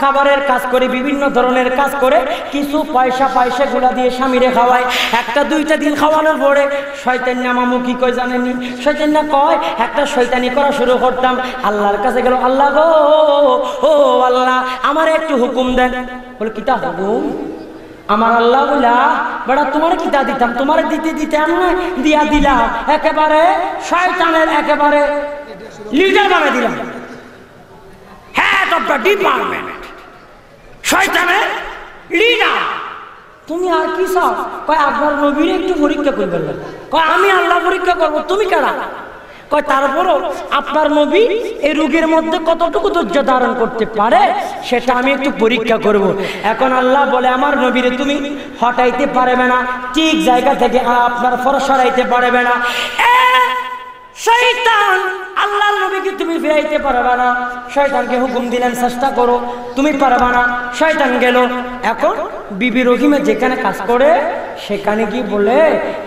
S1: খাবারের কাজ করে, বিভিন্ন ধরনের কাজ করে কিছু পয়সা গুলা দিয়ে স্বামীরে খাওয়ায়। একটা দুইটা দিন খাওয়ানোর পরে শয়তান মামু কি কয় জানেনি? শয়তান না কয়, একটা শয়তানি করা শুরু করতাম, আল্লাহর কাছে গেল, আল্লাহ গো, ও আল্লাহ, আমার একটু হুকুম দেন। বলে কিতা হুকুম? আমার আল্লাহ বলা, বেটা তোমার কিতা দিতাম, তোমার দিতে দিতে আমি দিয়া দিলাম, একেবারে শয়তানের একেবারে লিডার বানিয়ে দিলাম, হেড অফ দ্য ডিপার্টমেন্ট, শয়তানের লিডার। তুমি আর কি চাও? কয় আপনার নবীর একটু পরীক্ষা করবেন। কয় আমি আল্লাহ পরীক্ষা করবো, তুমি কারা? কয় তারপরও আপনার নবী এই রোগের মধ্যে কতটুকু ধৈর্য ধারণ করতে পারে সেটা আমি একটু পরীক্ষা করব। এখন আল্লাহ বলে, আমার নবীরে তুমি হটাইতে পারবে না, ঠিক জায়গা থেকে আপনার ফর সরাইতে পারবে না। শয়তান, আল্লাহর নবীকে তুমি ফিরাইতে পারবে না। শয়তানকে হুকুম দিলেন, চেষ্টা করো, তুমি পারবে না। শয়তান গেল। এখন বিবি রহিমা যেখানে কাজ করে সেখানে গিয়ে বলে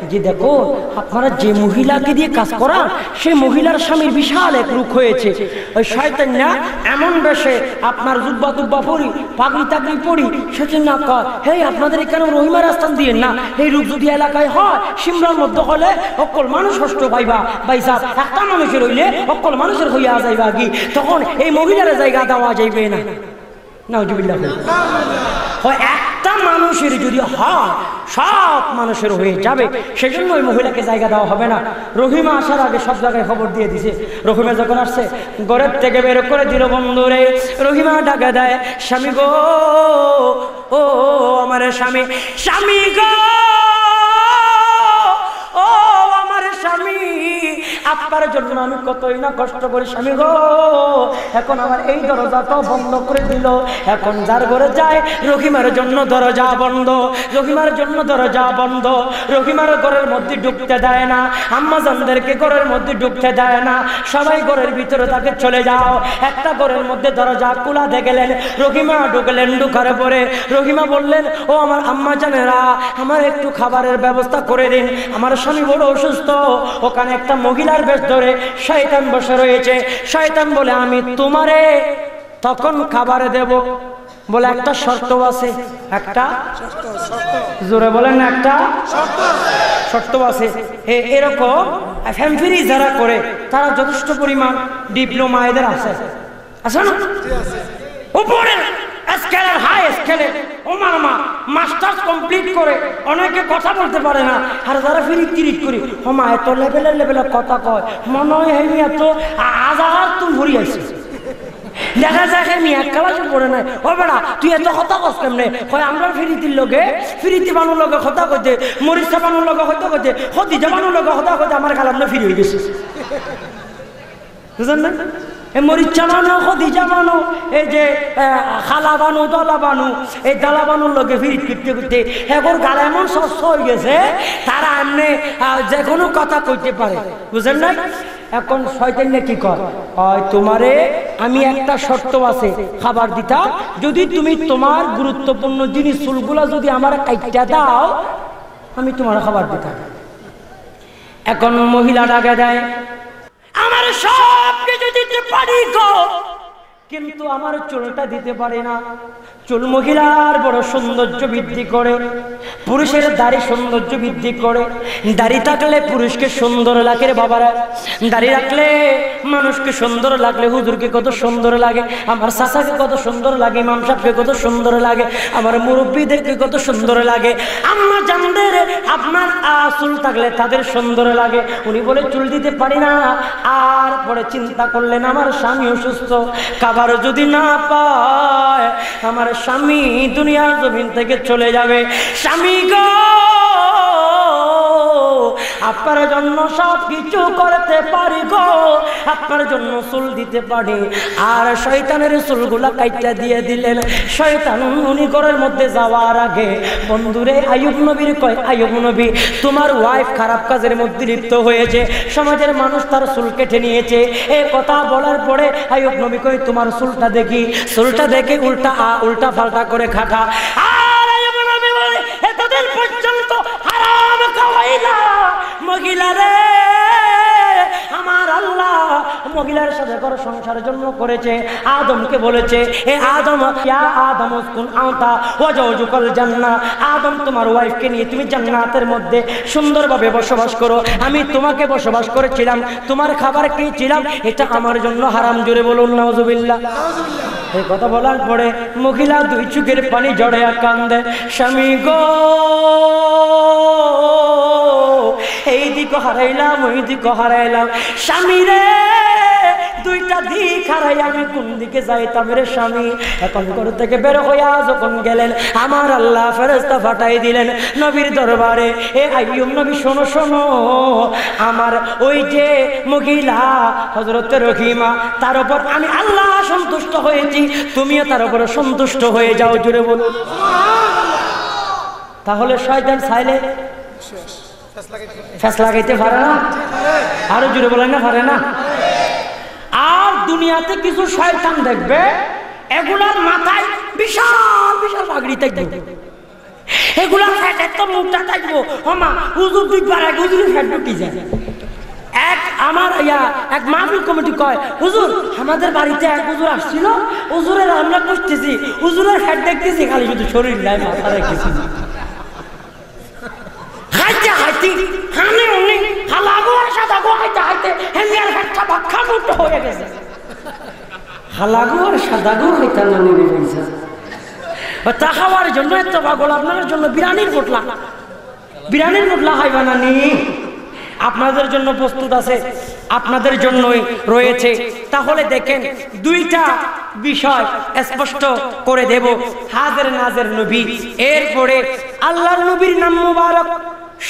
S1: যে, দেখো আপনারা যে মহিলাকে দিয়ে কাজ করা, সেই মহিলার স্বামীর বিশাল এক রোগ হয়েছে। ওই শয়তান না এমন বেশে আপনার জুব্বা টুব্বা পড়ি, পাগড়ি টাগড়ি পড়ি, সেদিন না কয়, হে আপনাদের এখানে রহিমার স্থান দিয়ে না, এই রোগ যদি এলাকায় হয়, সিমরার মধ্যে হলে অকল মানুষ কষ্ট পাইবা, বাইসা একটা মানুষের হইলে অকল মানুষের হইয়া যাইবা কি, তখন এই মহিলার জায়গা দেওয়া যাইবে না। নাউজুবিল্লাহ। হয় একটা মানুষের যদি হয়, সব মানুষের হয়ে যাবে, সেজন্য ওই মহিলাকে জায়গা দেওয়া হবে না। রহিমা আসার আগে সব জায়গায় খবর দিয়ে দিছে। রহিমা যখন আসছে, ঘরের থেকে বের করে দিল। বন্ধুরে, রহিমা ডাকা দেয়, স্বামী গো, ও আমার স্বামী, স্বামী গো, ও আমার স্বামী, আপনার জন্য আমি কতই না কষ্ট করি, স্বামী গো, এখন আমার এই দরজাটাও বন্ধ করে দিল। এখন যার ঘরে যায়, রহিমার জন্য দরজা বন্ধ, রহিমার জন্য দরজা বন্ধ, রহিমার ঘরের মধ্যে ঢুকতে দেয় না, আম্মা জানদেরকে ঘরের মধ্যে ঢুকতে দেয় না, সবাই ঘরের ভিতরে তাকে চলে যাও। একটা ঘরের মধ্যে দরজা খোলা দেখলেন, রহিমা ঢুকলেন। ঢুকার পরে রহিমা বললেন, ও আমার আম্মা জানেরা, আমার একটু খাবারের ব্যবস্থা করে দিন, আমার স্বামী বড় অসুস্থ। ওখানে একটা মহিলার বেশ ধরে শয়তান বসে রয়েছে। শয়তান বলে, আমি তোমারে তখন খাবারে দেব, বলে একটা শর্ত আছে। একটা জোরে বলেন না, একটা শর্ত আছে। এরকম ফ্যামফিরি যারা করে তারা যথেষ্ট পরিমাণ ডিপ্লোমা এদের আছে, আছে না? উপরে স্কেলের, হাই স্কেলের, ওমা মাস্টার্স কমপ্লিট করে অনেকে কথা বলতে পারে না, আর যারা ফিরিট তিরিট করি, ওমা এত লেভেলের কথা কয়, মনে হয় আমি এত আজার তুমি ভরি আছি। দেখা যায় আমি এক ক্লাসে পড়ে নাই, ও বেড়া তুই এত কথা কস কেমনে? হয় আমরা ফিরিতির লোকে, ফিরিতি বানুর লোকে কথা কইতে, মরিচা বানুর লোকে কথা কইতে, হদিজা বানুর লোকে কথা কইতে, আমার কালাম না ফিরি হয়ে গেছে, বুঝলেন না? মরিচা বানো, হদিজা বানো, এই যে খালা বানু, দলা বানু, এই দালা বানুর লোকে ফিরিত করতে করতে এখন গালা এমন স্বচ্ছ হয়ে গেছে, তারা এমনি যে কোনো কথা কইতে পারে, বুঝলেন না? এখন শয়তান কি কয়, তোমারে আমি একটা শর্ত আছে খাবার দিতা, যদি তুমি তোমার গুরুত্বপূর্ণ জিনিস চুলগুলা যদি আমার কাইটা দাও, আমি তোমার খাবার দিতাম। এখন মহিলা ডাকে দেয়, আমার সব কিছু দিতে পারি গো, কিন্তু আমার চুলটা দিতে পারি না। চুল মহিলার বড় সৌন্দর্য বৃদ্ধি করে, পুরুষের দাড়ি সৌন্দর্য বৃদ্ধি করে। দাড়ি থাকলে পুরুষকে সুন্দর লাগে রে বাবারা, দাড়ি রাখলে মানুষকে সুন্দর লাগলে, হুজুরকে কত সুন্দর লাগে, আমার চাচাকে কত সুন্দর লাগে, ইমাম সাহেবকে কত সুন্দর লাগে, আমার মুরব্বীদেরকে কত সুন্দর লাগে, আম্মা জানদের আপনার চুল থাকলে তাদের সুন্দর লাগে। উনি বলে চুল দিতে পারি না। আর পরে চিন্তা করলেন আমার স্বামী অসুস্থ, খাবার যদি না পায় আমার স্বামী দুনিয়ার জমিন থেকে চলে যাবে। স্বামী গো, আপনার জন্য সব কিছু করতে পারি গো, আপনার জন্য চুল দিতে পারি। আর শয়তানের চুলগুলা কাইটা দিয়ে দিলেন। শয়তান উনি ঘরের মধ্যে যাওয়ার আগে বন্ধুরে আইয়ুব নবীর কয়, আইয়ুব নবী তোমার ওয়াইফ খারাপ কাজের মধ্যে লিপ্ত হয়েছে, সমাজের মানুষ তার চুল কেটে নিয়েছে। এই কথা বলার পরে আইয়ুব নবী কয় তোমার চুলটা দেখি। চুলটা দেখে উল্টা পাল্টা করে খাটা। আর আইয়ুব নবী বলে এতদিন পর্যন্ত হারাম খাওয়াইলা মহিলা রে, আমার আল্লাহ মহিলার সাথে ঘর সংসারের জন্য করেছে। আদমকে বলেছে এ আদম ইয়া আদম উসকুন আনতা ওয়া জাওজুকাল জান্নাহ, আদম তোমার ওয়াইফকে নিয়ে তুমি জান্নাতের মধ্যে সুন্দরভাবে বসবাস করো। আমি তোমাকে বসবাস করেছিলাম, তোমার খাবার খেয়েছিলাম, এটা আমার জন্য হারাম। জোরে বলুন নাউজুবিল্লাহ। এই কথা বলার পরে মহিলা দুই চোখের পানি জড়াইয়া কান্দে, স্বামী গো এই দিক হারাইলাম ওই দিক হারাইলাম, স্বামী রে দুইটা দিক হারাই আমি কোন দিকে যাইতাম রে স্বামী। এখন ঘর থেকে বের হইয়া যখন গেলেন আমার আল্লাহ ফেরেশতা পাঠাই দিলেন নবীর দরবারে। এ আইয়ুব নবী শোনো শোনো, আমার ওই যে মহিলা হযরত রহিমা তার উপর আমি আল্লাহ সন্তুষ্ট হয়েছি, তুমিও তার উপর সন্তুষ্ট হয়ে যাও। জুড়ে বলুন তাহলে শয়তান চাইলে ফেস লাগাইতে পারে না? আরো জুড়ে বলেন না পারে না? আর দুনিয়াতে কিছু শয়তান দেখবে এগুলার মাথায় বিশাল বিশাল পাগড়ি থাকবে, এগুলার ফ্যাট এত মুখটা থাকবো ওমা হুজুর দুইবার এক হুজুরের ফ্যাট ঢুকি যায়। এক মাহফিল কমিটি কয় হুজুর আমাদের বাড়িতে এক হুজুর আসছিল, হুজুরের আমরা করতেছি, হুজুরের ফ্যাট দেখতেছি খালি শুধু শরীর নাই মাথা রেখেছি। হাইতে হাইতে হানে উনি হালাগো সাদা গো হাইতে হাইতে হেমিয়ার ফ্যাটটা বাক্কা মুক্ত হয়ে গেছে। হালাগো আর সাদা গো হাইতে না নিয়ে গেছে। তা খাওয়ার জন্য এত পাগল, আপনার জন্য বিরিয়ানির পোটলা হয় বানানি আপনাদের জন্য প্রস্তুত আছে, আপনাদের জন্যই রয়েছে। তাহলে দেখেন দুইটা বিষয় স্পষ্ট করে দেব। হাজের নাজের নবী, এরপরে আল্লাহর নবীর নাম মুবারক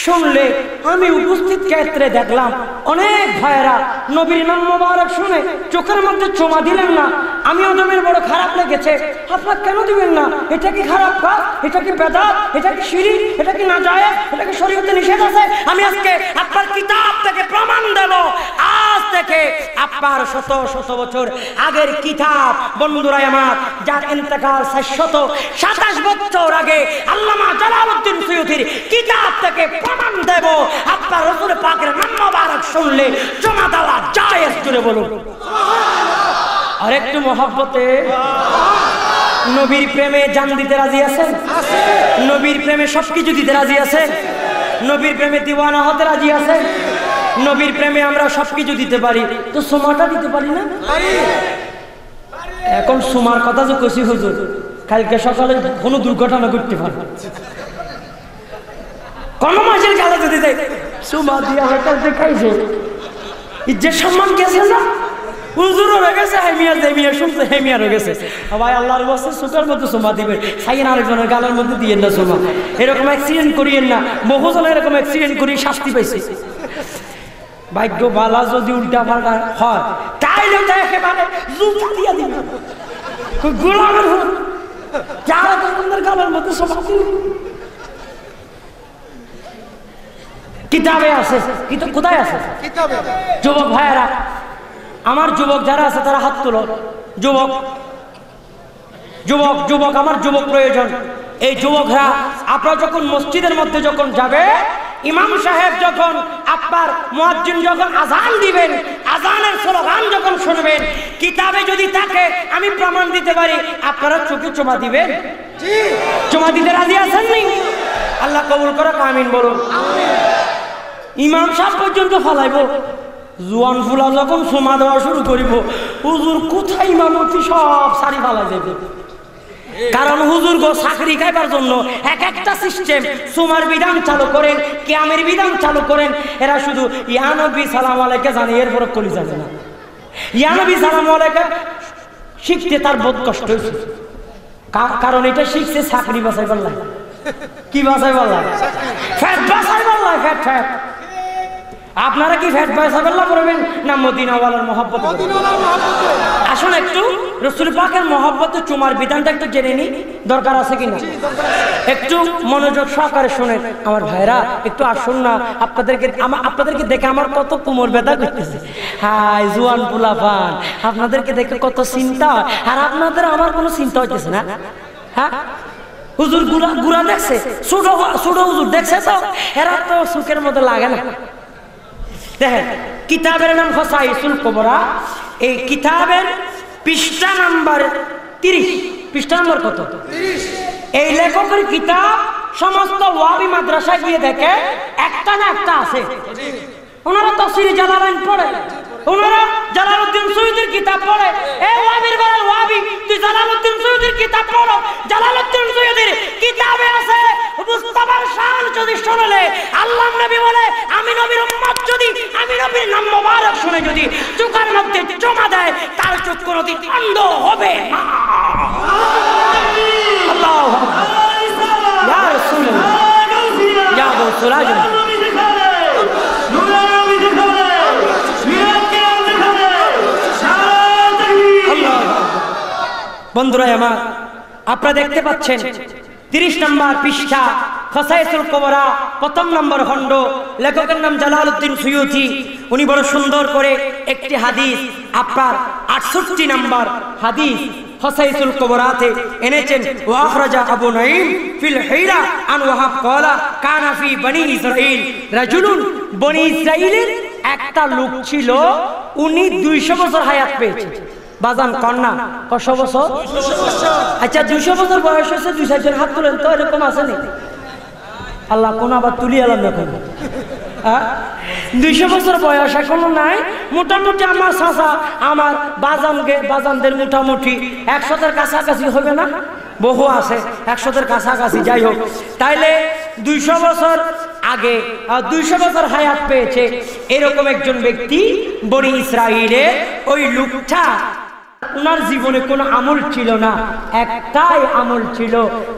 S1: শুনলে আমি উপস্থিত ক্ষেত্রে দেখলাম অনেক ভাইয়েরা নবীর নাম মুবারক শুনে চোখের মধ্যে চোমা দিলেন না। আমি ওদের বড় খারাপ লেগেছে। আপনার কেন দিবেন না? এটা কি খারাপ কাজ? এটা কি বেদাত? এটা কি শিরক? এটা কি নাজায়েজ? এটা কি শরীয়তে নিষেধ আছে? আমি আজকে আপনার কিতাব থেকে প্রমাণ দেব। আজ থেকে আপনার শত শত বছর আগের কিতাব বন্ধুরা আমার, যার ইন্তেকাল 427 বছর আগে আল্লামা জালালউদ্দিন সুয়ুতির কিতাব থেকে প্রমাণ দেব আপনার রাসূল পাকের নাম মুবারক শুনলে জমা দেওয়া জায়েজ। জুড়ে বলুন সুবহানাল্লাহ। আর একটু মহব্বতে নবীর প্রেমে জান দিতে রাজি আছেন? নবীর প্রেমে সবকিছু দিতে রাজি আছেন? নবীর প্রেমে দিওয়ানা হতে রাজি আছেন? নবীর প্রেমে আমরা সবকিছু দিতে পারি, তো সুমাটা দিতে পারি না? এখন সুমার কথা যে কইছি হুজুর, কালকে সকালে কোনো দুর্ঘটনা ঘটতে পারে, কোন মাসের গালে যদি যাই সুমা দিয়ে আমার কাছে খাইছে ইজ্জত সম্মান গেছে না? হুজুর হয়ে গেছে, হেমিয়া শুনছে হেমিয়া হয়ে গেছে। ভাই আল্লাহর ওয়াস্তে সুতার মধ্যে সুমা দিবে, সাইয়েন আরেকজনের গালের মধ্যে দিয়েন না সুমা। এরকম অ্যাক্সিডেন্ট করিয়েন না, বহুজন এরকম অ্যাক্সিডেন্ট করি শাস্তি পাইছে। ভাগ্য বালা যদি উল্টা পাল্টা হয় তাইলে তো একেবারে জুতা দিয়ে দিবে গোলামের হুজুর যারা তোমাদের গালের মধ্যে সুমা দিবে। কিতাবে আছে, কিন্তু কোথায় আছে? যুবক ভাইয়েরা আমার, যুবক যারা আছে তারা হাত তোলো। যুবক যুবক যুবক আমার যুবক প্রয়োজন। এই যুবকরা আপনারা যখন মসজিদের মধ্যে যখন যাবে ইমাম সাহেব যখন আপনার মুয়াজ্জিন যখন আজান দিবেন, আজানের স্লোগান যখন শুনবেন, কিতাবে যদি থাকে আমি প্রমাণ দিতে পারি, আপনারা চোখে চুমা দিবেন? চুমা দিতে রাজি আছেন নি? আল্লাহ কবুল করে, আমিন বলুন। ইমাম সাহেব পর্যন্ত ফালাইব, জোয়ান ফুলা যখন চুমা দেওয়া শুরু করিব, হুজুর কোথায় ইমামতি সব সারি ফালাই যাবে। কারণ হুজুর গো চাকরি খাইবার জন্য এক একটা সিস্টেম, সুমার বিধান চালু করেন, কিয়ামের বিধান চালু করেন। এরা শুধু ইয়া নবী সালাম আলাইকে জানে, এরপর কলি জানে না। ইয়া নবী সালাম আলাইকে শিখতে তার বোধ কষ্ট হয়েছে, কারণ এটা শিখছে চাকরি বাঁচাই পারলাম। কি বাঁচাই পারলাম? ফ্যাট বাঁচাই পারলাম, ফ্যাট ফ্যাট। আপনারা কি ফ্যাট বাঁচাই পারলাম করবেন না মদিনাওয়ালার মহব্বত? আসুন একটু রাসূল পাকের মহব্বতে চুমার বিধানটা একটু জেনে নি, দরকার আছে কিনা একটু মনোযোগ সহকারে শুনেন। আমার ভাইরা একটু আসুন না, আপনাদেরকে দেখে আমার কত কোমর ব্যথা করতেছে। হাই জোয়ান পোলাপান, আপনাদেরকে দেখে কত চিন্তা, আর আপনাদের আমার কোনো চিন্তা হইতেছে না। হ্যাঁ, হুজুর গুড়া দেখছে, ছোট হুজুর দেখছে, তো এরা তো সুখের মধ্যে লাগে না। দেখেন, কিতাবের নাম খসাইসুল কুবরা। এই কিতাবের পৃষ্ঠা নাম্বার 30। পৃষ্ঠা নাম্বার কত? 30। এই লেখকের কিতাব সমস্ত ওয়াবি মাদ্রাসায় গিয়ে দেখে একটা না একটা আছে। ওনারা তাফসীর জালালাইন পড়ে, ওনারা জালালউদ্দিন সুয়ুতির কিতাব পড়ে। এই ওয়াবির বেলাল ওয়াবি, তুই জালালউদ্দিন সুয়ুতির কিতাব পড়ো। জালালউদ্দিন সুয়ুতির কিতাবে আছে মুস্তাফার শান যদি শুনলে, আল্লাহর নবী বলে আমি নবীর উম্মত যদি আমি নবীর নাম মোবারক শুনে যদি চোখের মধ্যে চুমা দেয়, তার চোখ কোনদিন অন্ধ হবে না। আল্লাহু আকবার, ইয়া রাসূলুল্লাহ, ইয়া রাসূলুল্লাহ। বন্ধুরা আমার, আপনারা দেখতে পাচ্ছেন 30 নম্বর পৃষ্ঠা, খসাইসুল কুবরা, প্রথম নম্বর খণ্ড। লেখকের নাম জালালউদ্দিন সুয়ুতি। উনি বড় সুন্দর করে একটি হাদিস, আপনার 68 নম্বর হাদিস খসাইসুল কুবরাতে এনেছেন। ওয়া আখরাজা আবু নাঈম ফিল হিরা আন ওয়াহাব ক্বালা কানা ফি বনি ইসরাঈল রাজুলুন। বনি ইসরাঈলের একটা লোক ছিল, উনি 200 বছর হায়াত পেয়েছে। বাজান কন্যা কত বছর? আচ্ছা, 200 বছর বয়স হয়েছে, 2-4 হাত তুলেন তো, এরকম আছে নাকি? আল্লাহ কোন আবার তুলি এলাম এখন। 200 বছর বয়স এখনো নাই। মোটামুটি আমার চাচা, আমার বাজানদের মোটামুটি 100-এর কাছাকাছি হবে না? বহু আছে 100-এর কাছাকাছি। যাই হোক, তাইলে 200 বছর আগে 200 বছর হায়াত পেয়েছে এরকম একজন ব্যক্তি বনি ইসরাঈলের। ওই লোকটা, ওনার জীবনে কোনো আমল ছিল না, একটাই আমল ছিল,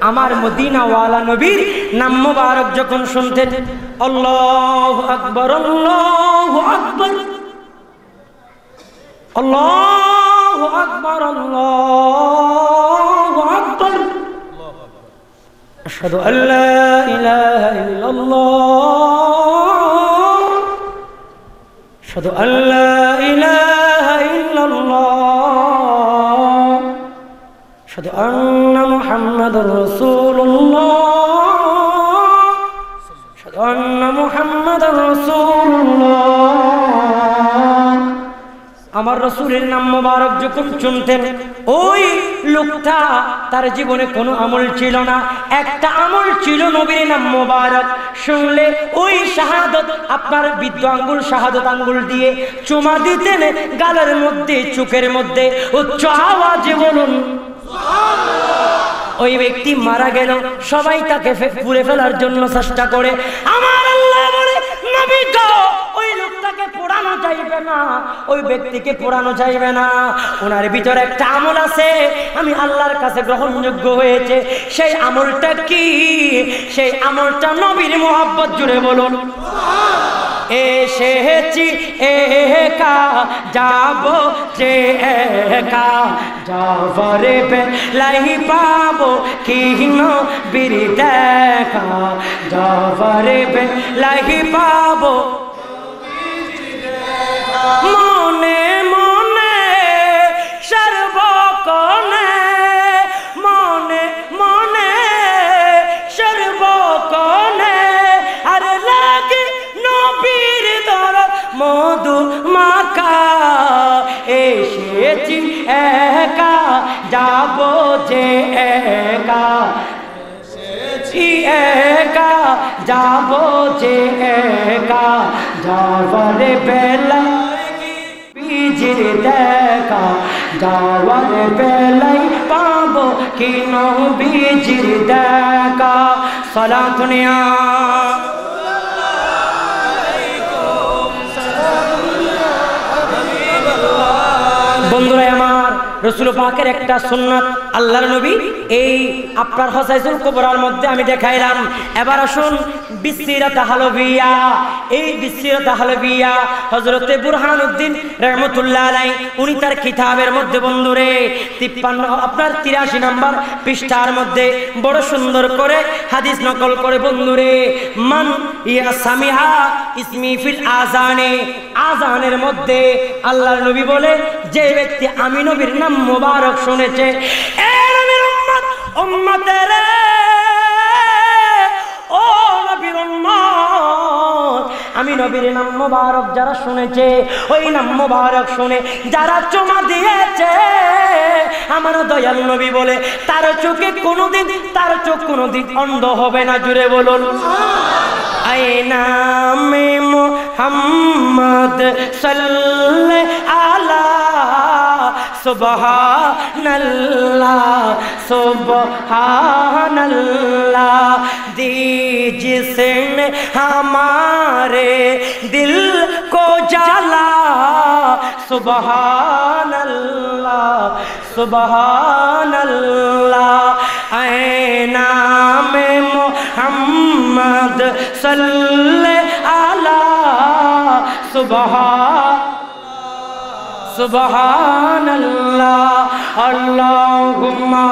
S1: আমার মদিনাওয়ালা নবীর নাম মোবারক যখন শুনতেন, আল্লাহু আকবার, আল্লাহু আকবার, আল্লাহু আকবার, আল্লাহু আকবার, আশহাদু আল্লা ইলাহা ইল্লাল্লাহ, আশহাদু আল্লা ইলাহা ইল্লাল্লাহ, আশহাদু আন্না মুহাম্মাদুর রাসূলুল্লাহ, আশহাদু আন্না মুহাম্মাদুর রাসূলুল্লাহ। আমার রাসূলের নাম মোবারক যখন শুনতেন, ওই লোকটা, তার জীবনে কোনো আমল ছিল না, একটা আমল ছিল, নবীর নাম মোবারক শুনলে ওই শাহাদত, আপনার বৃদ্ধ আঙ্গুল শাহাদত আঙ্গুল দিয়ে চুমা দিতেন গালের মধ্যে, চোখের মধ্যে। উচ্চ আওয়াজে বলুন সুবহানাল্লাহ। ওই ব্যক্তি মারা গেল, সবাই তাকে পুড়ে ফেলার জন্য চেষ্টা করে। আমার আল্লাহ বলে, নবী গো, ওই লোকটাকে পোড়ানো যাইবে না, ওই ব্যক্তিকে পোড়ানো যাইবে না। ওনার ভিতরে একটা আমল আছে, আমি আল্লাহর কাছে গ্রহণযোগ্য হয়েছে। সেই আমলটা কি? সেই আমলটা নবীর মোহাব্বত। জুড়ে বলুন সুবহানাল্লাহ। এসেছি একা, যাব যে একা, যাবারে বেলাই পাবো কি নবীর দেখা, যাবারে বেলাই পাবো মনে মনে সর্বকণে, মনে মনে সর্বকণে, আর লাখ এসেছি একা যাব যে একা একা যাব যে একা যাওয়ার বেলায় বিজির দেখা যাওয়ার বেলায় পাবো কি নবীজির দেখা সালাত নিয়া বন্ধুরা আমার রাসূল পাকের একটা সুন্নাত আল্লাহর নবী এই আপনার হোসাইসুল কুবরার মধ্যে আমি দেখাইলাম। এবার আসুন বিসিরাত হালবিয়া। এই বিসিরাত হালবিয়া হযরতে বুরহানুদ্দিন রাহমাতুল্লাহ আলাইহি উনি তার কিতাবের মধ্যে বন্ধুরে 53 আপনার 83 নম্বর পৃষ্ঠার মধ্যে বড় সুন্দর করে হাদিস নকল করে বন্ধুরে মান ইয়া সামিআ ইসমি ফিল আযানে আযানের মধ্যে আল্লাহর নবী বলে যে ব্যক্তি আমি নবীর নাম মুবারক শুনেছে এ নবীর উম্মত উম্মতের ও নবীর উম্মত আমি নবীর নাম মুবারক যারা শুনেছে ওই নাম মুবারক শুনে যারা চুমা দিয়েছে আমার দয়াল নবী বলে তার চোখে কোনোদিন তার চোখ কোনোদিন অন্ধ হবে না। জুড়ে বলুন আই নামে মুহাম্মদ সাল্লাল্লাহু আলা सुबहानल्लाह सुबहानल्लाह जिसने हमारे दिल को जला सुबहानल्लाह सुबहानल्लाह ऐ नामे मुहम्मद सल्लल्लाहु अला सुबहानल्लाह अल्लाहुम्मा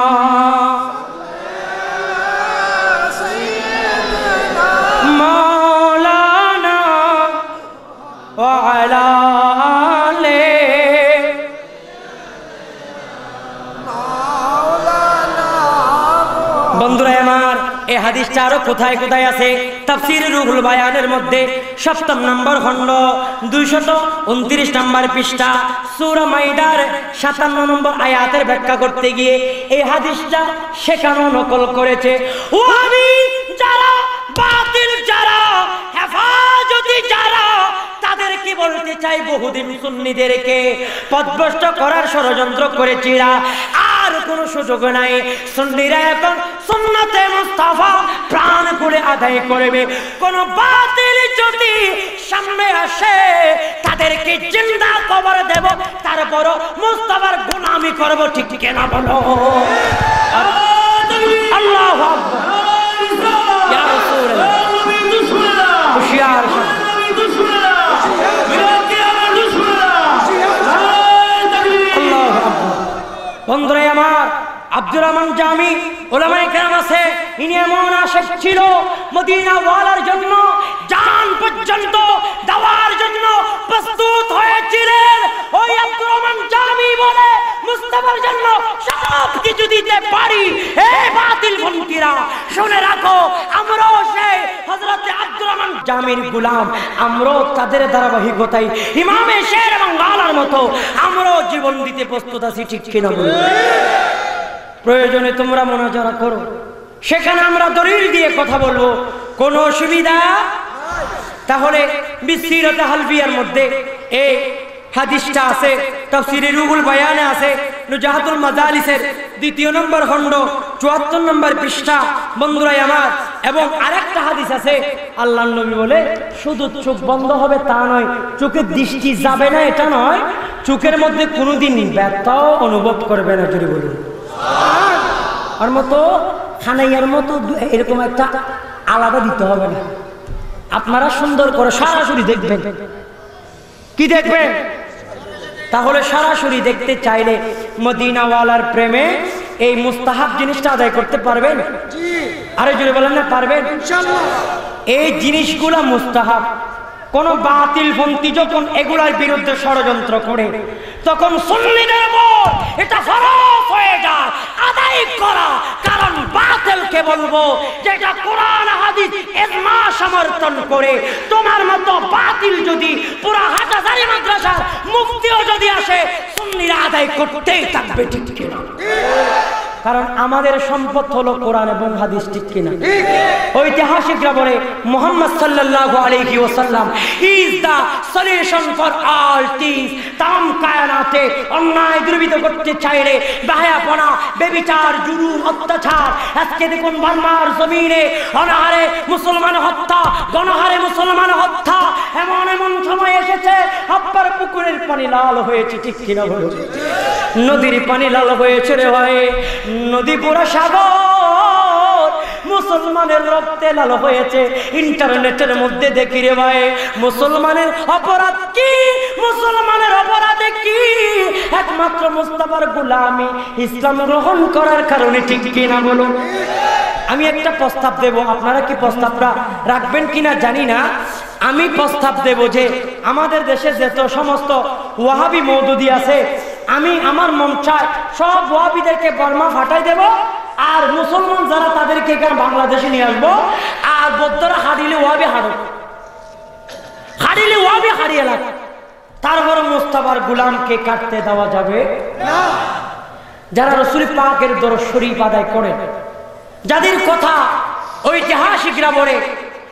S1: मौलाना व अला आले বন্ধুরা আমার এই হাদিসটা আরো কোথায় কোথায় আছে তাফসীর রুহুল বায়ানের মধ্যে 7 নম্বর খণ্ড 229 নম্বর পৃষ্ঠা সূরা মাইদার 57 নম্বর আয়াতের ব্যাখ্যা করতে গিয়ে এই হাদিসটা সেখানে নকল করেছে। ওয়াহাবি যারা বাতিল যারা হেফাজতি যারা তাদেরকে বলতে চাই বহুদিন সুন্নিদেরকে পথভ্রষ্ট করার ষড়যন্ত্র করেছিলা আর কোনো সুযোগ নাই। সুন্নিরা এখন সুন্নতে মুস্তাফা প্রাণ খুলে আদায় করবে। কোন বাতিল যদি সামনে আসে তাদেরকে জিন্দা কবর দেব, তারপর মুস্তাফার গোলামি করব। ঠিক কিনা বলো? আল্লাহু আকবার। ইয়া রাসূলুল্লাহ হুশিয়ার বন্ধুরা আমার আব্দুর রহমান জামি উলামায়ে কেরাম আছে, ইনি এমন আশিক ছিল মদিনা ওয়ালার জন্য জান পর্যন্ত দেওয়ার জন্য প্রস্তুত হয়েছিলেন। ওই আব্দুর রহমান জামি বলে মুস্তাফার জন্য সব কিছু দিতে পারি। এই বাতিল পন্থীরা শুনে রাখো, আমরাও সেই হযরত আব্দুর রহমান জামির গোলাম, আমরাও তাদের ধারাবাহিকতায় ইমামে শের এবং গালার মতো আমরাও জীবন দিতে প্রস্তুত আছি। ঠিক কিনা বলুন? প্রয়োজনে তোমরা মুনাজারা করো, সেখানে আমরা দলিল দিয়ে কথা বলবো, কোনো অসুবিধা। তাহলে বিসিরাত হালবিয়ার মধ্যে এই হাদিসটা আছে, তাফসীরে রুহুল বায়ানে আছে, নুজাহাতুল মাজালিসের 2 নম্বর খণ্ড 74 নম্বর পৃষ্ঠা। বন্ধুরা আমার, এবং আরেকটা হাদিস আছে, আল্লাহর নবী বলে শুধু চোখ বন্ধ হবে তা নয়, চোখের দৃষ্টি যাবে না এটা নয়, চোখের মধ্যে কোনোদিন ব্যথাও অনুভব করবে না। যদি বলুন আর মতো খানাইয়ার মতো এরকম একটা আলাদা দিতে হবে না। আপনারা সুন্দর করে সরাসরি দেখবেন। কি দেখবেন? তাহলে সরাসরি দেখতে চাইলে মদিনাওয়ালার প্রেমে এই মুস্তাহাব জিনিসটা আদায় করতে পারবেন। আরে জোরে বলেন না, পারবেন ইনশাআল্লাহ। এই জিনিসগুলো মুস্তাহাব। কোন বাতিল পন্থী যখন এগুলার বিরুদ্ধে ষড়যন্ত্র করে, তখন সুন্নিদের উপর এটা ফরজ হয়ে যায় আদায় করা। কারণ বাতিলকে বলবো যেটা কোরআন হাদিস হাদিস ইজমা সমর্থন করে তোমার মতো বাতিল যদি পুরা হাজারি মাদ্রাসার মুফতিও যদি আসে সুন্নিরা আদায় করতেই থাকবে, ঠিক কিনা? কারণ আমাদের সম্পদ হলো কোরআন এবং হাদিস, ঠিক কিনা? ঐতিহাসিকরা বলে মুহাম্মদ সাল্লাল্লাহু আলাইহি ওয়াসাল্লাম is the solution for all things. তাম কায়নাতে অন্যায় দুর্বৃত্ত করতে চাইলে বাহায়াপনা, বেবিচার, জুলুম, অত্যাচার, আজকে দেখুন বার্মার জমিনে অনাহারে মুসলমান হত্যা, গণহারে মুসলমান হত্যা। এমন এমন সময় এসেছে আব্বার পুকুরের পানি লাল হয়েছে, ঠিক কিনা বলো? নদীর পানি লাল হয়েছে রে ভাই, নদী পুরো সাগর মুসলমানের রক্তে লাল হয়েছে। ইন্টারনেটের মধ্যে দেখি রে ভাই মুসলমানের অপরাধ কি, মুসলমানের অপরাধ কি? একমাত্র মুস্তাফার গোলামি ইসলাম গ্রহণ করার কারণে, ঠিক কিনা বলো? আমি একটা প্রস্তাব দেব, আপনারা কি প্রস্তাবটা রাখবেন কিনা জানি না। আমি প্রস্তাব দেব যে আমাদের দেশে যত সমস্ত ওয়াহাবি মওদুদি আছে, আমি আমার মন চায় সব ওয়াহাবিদেরকে বর্মা ফাটাই দেব, আর মুসলমান যারা তাদেরকে এখানে বাংলাদেশে নিয়ে আসবো, আর বৌদ্ধরা হারিলে ওয়াহাবি হারিলে ওয়াহাবি হারিয়ে লাগে। তারপরে মুস্তাফার গোলামকে কাটতে দেওয়া যাবে না। যারা রাসূল পাকের দরুদ শরীফ আদায় করেন, যাদের কথা ঐতিহাসিকরা বলে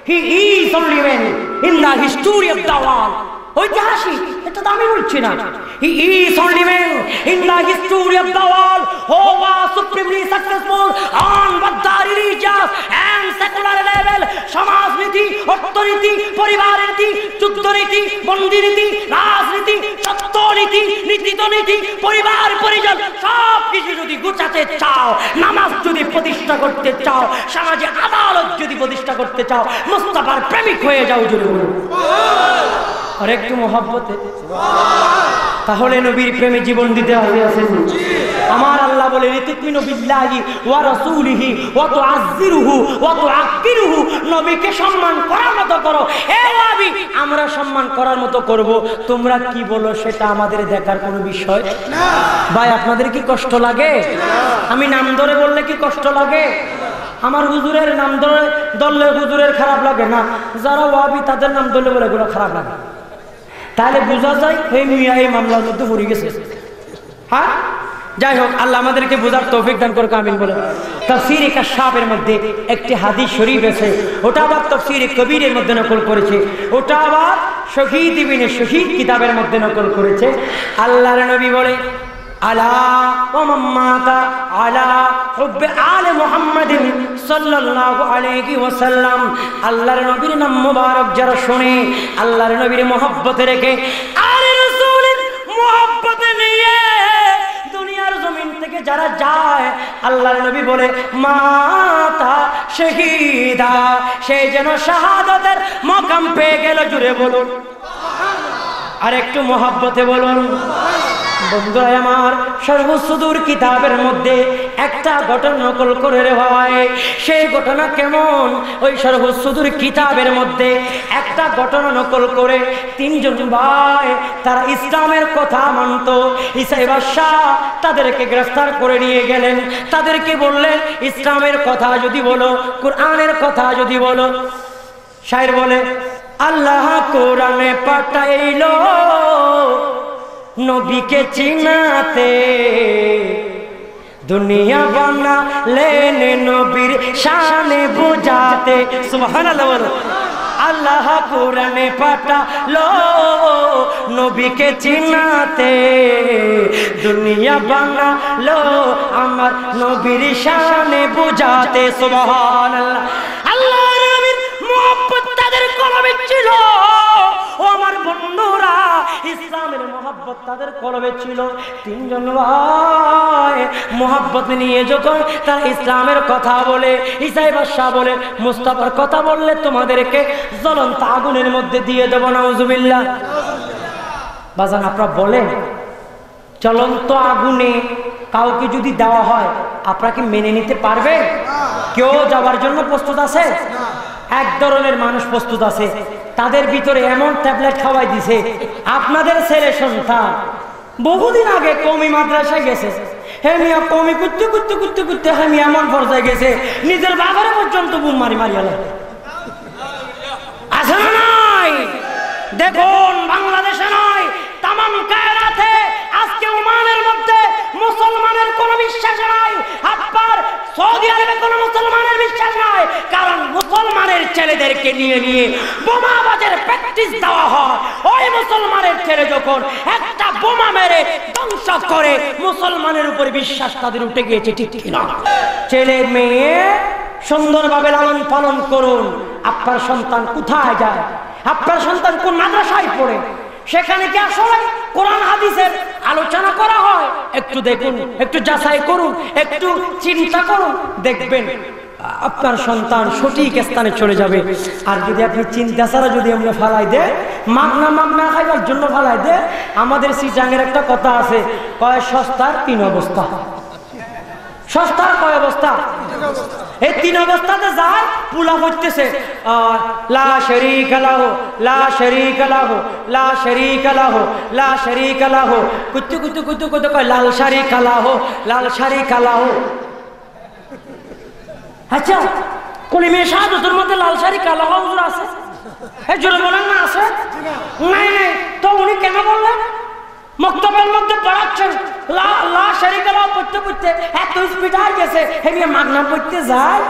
S1: হি is only man in the history of the world. ঐতিহাসিক, এটা তো আমি বলছি না। হি is only man in the history of the world who was supremely successful on both the religious and secular level। সমাজনীতি, অর্থনীতি, পরিবার নীতি, যুদ্ধনীতি, বন্দী নীতি, রাজনীতি, সত্যনীতি, নীতিনীতি, পরিবার পরিজন সব কিছু যদি গুছাতে চাও, নামাজ যদি প্রতিষ্ঠা করতে চাও, সমাজে আদালত যদি প্রতিষ্ঠা করতে চাও, মুস্তাফার প্রেমিক হয়ে যাও জুড়ে বলুন আর একটু মহব্বতে, তাহলে নবীর প্রেমে জীবন দিতে হবে। আমার আল্লাহ বলে লিতুমিনু বিল্লাহি ওয়া রাসূলিহি ওয়া তুআজ্জিরুহু ওয়া তুআক্কিরুহু। নবীকে সম্মান করার মতো করো। হে ওয়াহাবি, আমরা সম্মান করার মতো করব, তোমরা কি বলো সেটা আমাদের দেখার কোনো বিষয় না। ভাই আপনাদের কি কষ্ট লাগে? আমি নাম ধরে বললে কি কষ্ট লাগে? আমার হুজুরের নাম ধরলে হুজুরের খারাপ লাগে না, যারা ওয়াহাবি তাদের নাম ধরলে বলে এগুলো খারাপ লাগে। তাহলে বোঝা যায় এই মিয়া এই মামলার মধ্যে পড়ে গেছে। হ্যাঁ, যাই হোক, আল্লাহ আমাদেরকে বোঝার তৌফিক দান করুক, আমিন বলে। তাফসীরে কাশফের মধ্যে একটি হাদিস শরীফ আছে, ওটা আবার তাফসীরে কবীরের মধ্যে নকল করেছে, ওটা আবার শহীদ ইবনে শহীদ কিতাবের মধ্যে নকল করেছে। আল্লাহর নবী বলে আলা ওয়া মাম্মাতা আলা হুব্বে আলে মুহাম্মাদিন সাল্লাল্লাহু আলাইহি ওয়াসাল্লাম। আল্লাহর নবীর নাম মোবারক যারা শুনে, আল্লাহর নবীর মহব্বতে রেখে, আলে রাসূলের মহব্বতে নিয়ে দুনিয়ার জমিন থেকে যারা যায়, আল্লাহর নবী বলে মাতা শহীদা, সে যেন শাহাদাতের মাকাম পেয়ে গেল। জুড়ে বলুন আর একটু মহব্বতে বলুন। বন্ধুরা আমার, সর্বসুদূর কিতাবের মধ্যে একটা ঘটনা নকল করে রে ভাই। সেই ঘটনা কেমন? ওই সর্বসুদূর কিতাবের মধ্যে একটা ঘটনা নকল করে তিনজন ভাই, তারা ইসলামের কথা মানত। ঈসা বাদশাহ তাদেরকে গ্রেফতার করে নিয়ে গেলেন, তাদেরকে বললেন ইসলামের কথা যদি বলো, কোরআনের কথা যদি বলো। শায়ের বলে আল্লাহ কোরআনে পাঠাইলো নবীকে চিনাতে, দুনিয়া বানালেন নবীর শানে বোঝাতে। সুবহানাল্লাহ বলো। আল্লাহ কোরআনে পাঠালো নবীকে চিনাতে, দুনিয়া বানালো আমার নবীর শানে বোঝাতে। সুবহানাল্লাহ। আল্লাহর নবীর মুহাব্বত তাদের কলবে ছিল। ও আমার বন্ধুরা, ইসলামের মহব্বত তাদের কলবে ছিল। তিনজন ভাই মহব্বত নিয়ে যখন তারা ইসলামের কথা বলে, ঈসা বাদশাহ বলে মুস্তাফার কথা বললে তোমাদেরকে জ্বলন্ত আগুনের মধ্যে দিয়ে দেব। নাউজুবিল্লাহ। বাজান আপনারা বলেন, জ্বলন্ত আগুনে কাউকে যদি দেওয়া হয় আপনারা কি মেনে নিতে পারবেন? কেউ যাওয়ার জন্য প্রস্তুত আছে? এক ধরনের মানুষ প্রস্তুত আছে, তাদের ভিতরে এমন ট্যাবলেট খাওয়াই দিছে। আপনাদের ছেলে সন্তান বহুদিন আগে কওমি মাদ্রাসায় গেছে, হেমিয়া কওমি করতে করতে করতে করতে হেমিয়া এমন পর্যায়ে গেছে নিজের বাবারে পর্যন্ত বুম মারি মারিয়া লাগে। দেখুন বাংলাদেশে নয়, তামাম কায়নাতে আজকে ওমানের মধ্যে মুসলমানের কোনো বিশ্বাস নাই, আপনার সৌদি আরবে কোনো মুসলমানের বিশ্বাস নাই। কারণ মুসলমানের ছেলেদেরকে নিয়ে নিয়ে বোমাবাজের প্র্যাকটিস দেওয়া হয়। ওই মুসলমানের ছেলে যখন একটা বোমা মেরে ধ্বংস করে, মুসলমানের উপর বিশ্বাস তাদের উঠে গিয়েছে, ঠিক কিনা? ছেলে মেয়ে সুন্দরভাবে লালন পালন করুন। আপনার সন্তান কোথায় যায়, আপনার সন্তান কোন মাদ্রাসায় পড়ে, সেখানে কি আসলে কোরআন হাদিসের আলোচনা করা হয়? একটু দেখুন, একটু যাচাই করুন, একটু চিন্তা করুন, দেখবেন আপনার সন্তান সঠিক স্থানে চলে যাবে। আর যদি আপনি চিন্তা ছাড়া যদি আমরা ফালাই দে, মাগনা খাইবার জন্য ফালাই দে, আমাদের সিটাঙের একটা কথা আছে, কয় সস্তার তিন অবস্থা। সস্তার কয় অবস্থা? এই তিন অবস্থাতে যায় পুলা হইতেছে, লা শারীকা লাহু, লা শারীকা লাহু, লা শারীকা লাহু, লা শারীকা লাহু, কুতু কুতু কুতু কুতু কয় লাল শারীকা লাহু, লাল শারীকা লাহু। আচ্ছা, কলিমে শাহাদাতের মধ্যে লাল শারীকা লাহু হুজুর আছে? এই জোরে বলেন না আছে? নাই নাই, তো উনি কেন বললেন? মক্তবের মধ্যে পড়াচ্ছেন লা শারীকা লাহু পড়তে পড়তে এত স্পিড হয়ে গেছে, হেমিয়ে মাগনা পড়তে যায়।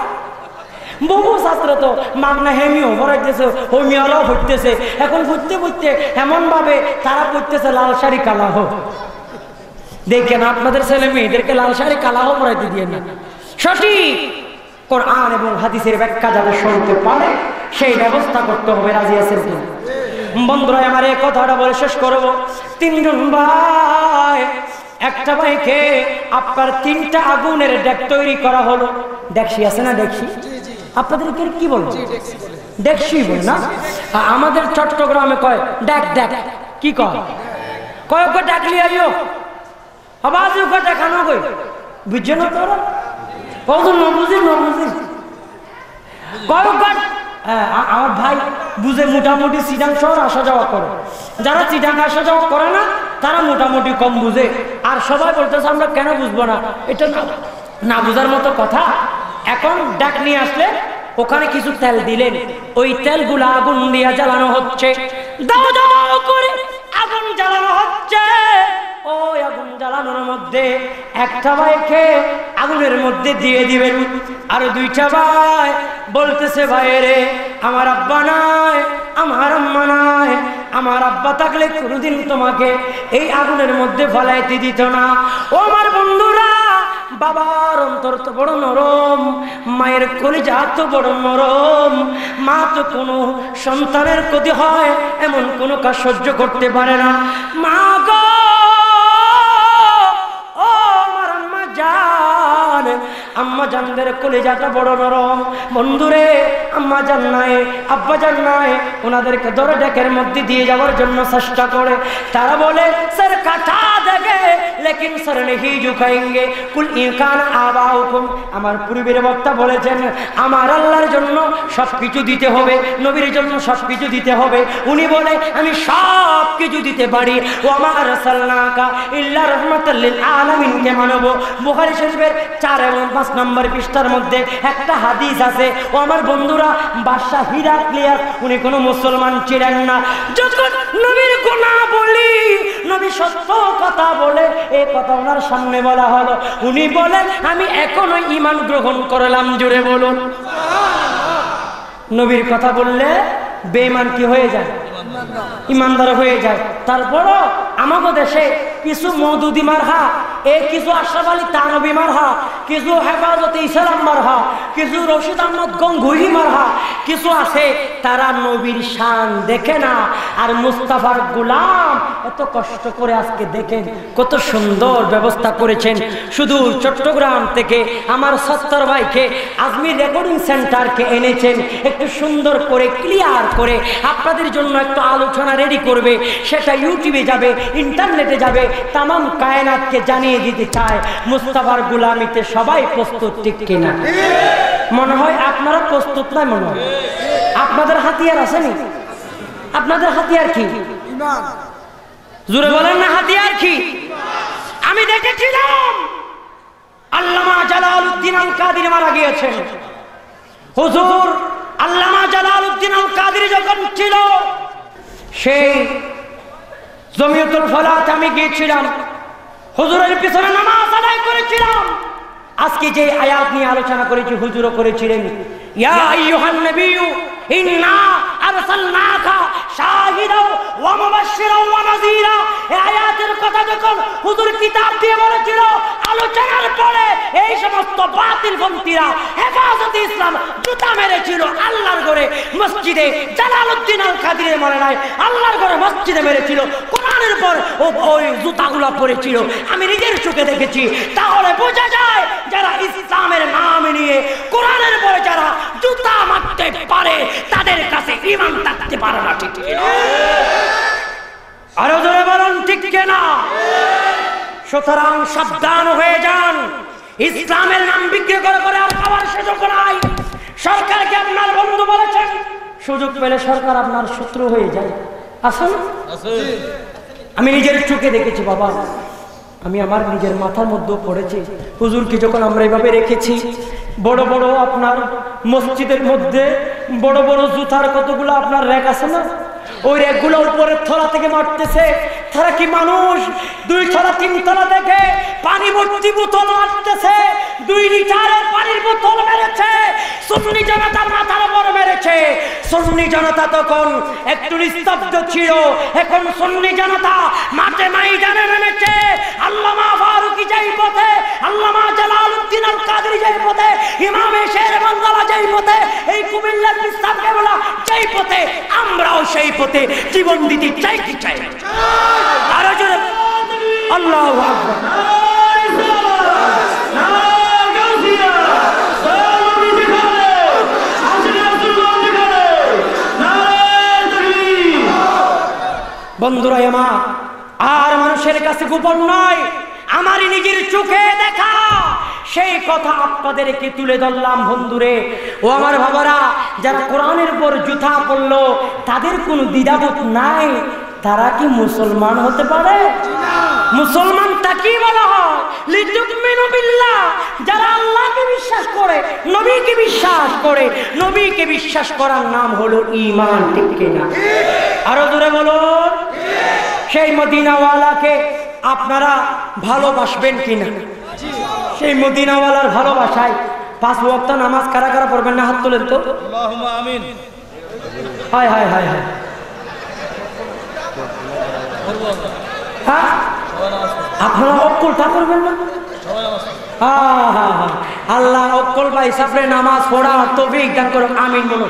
S1: বহু ছাত্র তো মাগনা হেমিও পড়াইতেছে, হোমিওরাও পড়তেছে। এখন পড়তে পড়তে এমন ভাবে তারা পড়তেছে লাল শারীকা লাহু। দেখেন আপনাদের ছেলে মেয়েদেরকে লাল শারীকা লাহু পড়াইতে দিয়ে না। সঠিক কোরআন এবং হাদিসের ব্যাখ্যা যাতে শুনতে পারে সেই ব্যবস্থা করতে হবে। রাজি আছেন কিনা? বন্ধুরা আমার এই কথাটা বলে শেষ করবো। তিনজন ভাই, একটা ভাইকে আপনার তিনটা আগুনের ডেক তৈরি করা হলো। ডেকসি আছে না? ডেকসি আপনাদের কি বলবো? ডেকসি বল না? আমাদের চট্টগ্রামে কয় ডেক। ডেক কি কয়? কয় ডাকলি আইও আবার দেখানো কই, বুঝছো না তোরা? কত নবুঝি কয়েকবার আমার ভাই বুঝে মোটামুটি চিটাং শহর আসা যাওয়া করে। যারা চিটাং আসা যাওয়া করে না তারা মোটামুটি কম বুঝে। আর সবাই বলতেছে আমরা কেন বুঝবো না, এটা না বুঝার মতো কথা। এখন ডাক নিয়ে আসলে ওখানে কিছু তেল দিলেন, ওই তেলগুলো আগুন দিয়ে জ্বালানো হচ্ছে, দাও দাও করে আগুন জ্বালানো হচ্ছে। ওই আগুন জ্বালানোর মধ্যে একটা ভাইকে আগুনের মধ্যে দিয়ে দিবেন, আর দুইটা ভাই বলতেছে ভাইরে আমার আব্বা নাই, আমার আম্মা নাই, আমার আব্বা থাকলে কোনোদিন তোমাকে এই আগুনের মধ্যে ফলাইতে দিত না। ও আমার বন্ধুরা, বাবার অন্তর তো বড় নরম, মায়ের কলিজা তো বড় নরম। মা তো কোনো সন্তানের ক্ষতি হয় এমন কোনো কাজ সহ্য করতে পারে না। মা গো, ও আমার আম্মা জান, আম্মা জানদের কলিজাটা বড় নরম। বন্ধুরে, আম্মা জান নাই, আব্বা জান নাই, ওনাদেরকে ধরে ডেকের মধ্যে দিয়ে যাওয়ার জন্য চেষ্টা করে। তারা বলে স্যার কাটা দেগে লেকিন স্যার নেহি ঝুঁকাएंगे কুল ইনকান আবাউকুম। আমার পূর্বের বক্তা বলেছেন আমার আল্লাহর জন্য সবকিছু দিতে হবে, নবীর জন্য সবকিছু দিতে হবে। উনি বলে আমি সব কিছু দিতে পারি। ও আমার রাসূলনাকা ইল্লা রাহমাতাল লিল আলামিন কে মানব। বুখারী শরীফের 4 এবং 5 নম্বর পৃষ্ঠার মধ্যে একটা হাদিস আছে। ও আমার বন্ধুরা, বাদশা হিরাক্লিয়াস উনি কোনো মুসলমান ছিলেন না। যখন নবীর গুনাহ বলি, নবী সত্য কথা বলে, এই কথা ওনার সামনে বলা হলো। উনি বলেন আমি এখনো ঈমান গ্রহণ করলাম। জোরে বলুন। নবীর কথা বললে বেঈমান কি হয়ে যায়? ইমানদার হয়ে যায়। তারপরও আমাদের দেশে কিছু মওদুদি মারহা, কিছু আশরাফ আলী থানভী মারহা, কিছু হেফাজতে ইসলাম মারহা, কিছু রশিদ আহমদ গঙ্গুহি মারহা, কিছু আছে তারা নবীর শান দেখে না। আর মুস্তাফার গোলাম এত কষ্ট করে আজকে দেখেন কত সুন্দর ব্যবস্থা করেছেন। শুধু চট্টগ্রাম থেকে আমার 70 ভাইকে আজমির রেকর্ডিং সেন্টারকে এনেছেন, একটু সুন্দর করে ক্লিয়ার করে আপনাদের জন্য একটু আলোচনা রেডি করবে। সেটা ইউটিউবে যাবে, ইন্টারনেটে যাবে, তামাম কায়নাতকে জানিয়ে দিতে চায় মুস্তাফার গোলামিতে সবাই প্রস্তুত, ঠিক কিনা? মনে হয় আপনারা প্রস্তুত নয়। মনে হয় আপনাদের হাতিয়ার আসেনি। আপনাদের হাতিয়ার কি? জোরে বলেন না, হাতিয়ার কি? আমি দেখেছিলাম আল্লামা জালালউদ্দিন আল কাদের মারা গিয়েছেন। হুজুর আল্লামা জালালউদ্দিন আল কাদের যখন ছিল সেই জমিয়তুল ফলাতে আমি গিয়েছিলাম, হুজুরের পিছনে নামাজ আদায় করেছিলাম। আজকে যে আয়াত নিয়ে আলোচনা করেছি হুজুরও করেছিলেন, ইয়া আইয়ুহান নাবিয়্যু ইন্না আরসালনাকা শাহিদাও ওয়া মুবাশশিরাও ওয়া নাযীরা। এই আয়াতের কথা যখন হুজুর কিতাব দিয়ে বলেছিল, আলোচনার পরে এই সমস্ত বাতিলপন্থীরা হেফাজতে ইসলাম জুতা মেরেছিল আল্লাহর ঘরে মসজিদে। জালালউদ্দিন আল কাদির মনে নাই, আল্লাহর ঘরে মসজিদে মেরেছিল, কোরআনের পর ওই জুতাগুলো পড়েছিল। আমি নিজের চোখে দেখেছি। তাহলে বোঝা যায় যারা ইসলামের নাম নিয়ে কোরআনের পরে যারা জুতা মারতে পারে তাদের কাছে ঈমান থাকতে পারে না। ঠিক কিনা? আরো জোরে বলুন ঠিক কিনা? সুতরাং সাবধান হয়ে যান। ইসলামের নাম বিক্রি করে আর খাবার সুযোগ নাই। সরকারকে আপনার বন্ধু বলেছেন, সুযোগ পেলে সরকার আপনার শত্রু হয়ে যায়। আসুন, আমি নিজের চোখে দেখেছি বাবা। আমি আমার নিজের মাথার মধ্যে পড়েছি, হুজুরকে যখন আমরা এভাবে রেখেছি, বড় বড় আপনার মসজিদের মধ্যে বড় বড় জুতার কতগুলো আপনার র্যাক আছে না, ওই র্যাকগুলো উপরের তলা থেকে মারতেছে। তারা কি মানুষ? 2 তলা 3 তলা থেকে পানি ভর্তি বোতল মারতেছে, 2 লিটারের পানির বোতল মেরেছে। সুন্নি জনতা মাথার উপর মেরেছে। সুন্নি জনতা তখন একটু নিস্তব্ধ ছিল, এখন সুন্নি জনতা মাঠে ময়দানে নেমেছে। আল্লামা ফারুকী যেই পথে, আল্লামা জালালউদ্দিন আল কাদরি যেই পথে, ইমামে শেরে বাংলা যেই পথে, এই কুমিল্লার ইসলাম কেবলা যেই পথে, আমরাও সেই পথে জীবন দিতে চাই কি চাই? আরো জোরে আল্লাহু আকবার। বন্ধুরা আমার, আর মানুষের কাছে গোপন নয়, আমারই নিজের চোখে দেখা সেই কথা আপনাদেরকে তুলে ধরলাম। বন্ধুরে ও আমার বাবারা, যারা কোরআনের উপর জুতা পড়লো তাদের কোনো দ্বিধাবোধ নাই, তারা কি মুসলমান হতে পারে? মুসলমান তাকে বলা হয় লিতুমিনু বিল্লাহ, যারা আল্লাহকে বিশ্বাস করে, নবীকে বিশ্বাস করে। নবীকে বিশ্বাস করার নাম হলো ঈমান। ঠিক কিনা? আরো জোরে বলুন। সেই মদিনাওয়ালাকে আপনারা ভালোবাসবেন কিনা? সেই মদিনাওয়ালার ভালোবাসায় 5 ওয়াক্ত নামাজ কারা কারা পড়বেন না? হাত তোলেন তো। আল্লাহুম্মা আমিন। হায় হায় হায় হায়। হ্যাঁ, আপনারা অক্কলটা করবেন না? আল্লাহ অক্কল ভাই সাপড়ে নামাজ পড়ার তৌফিক দান করুক, আমিন বলো।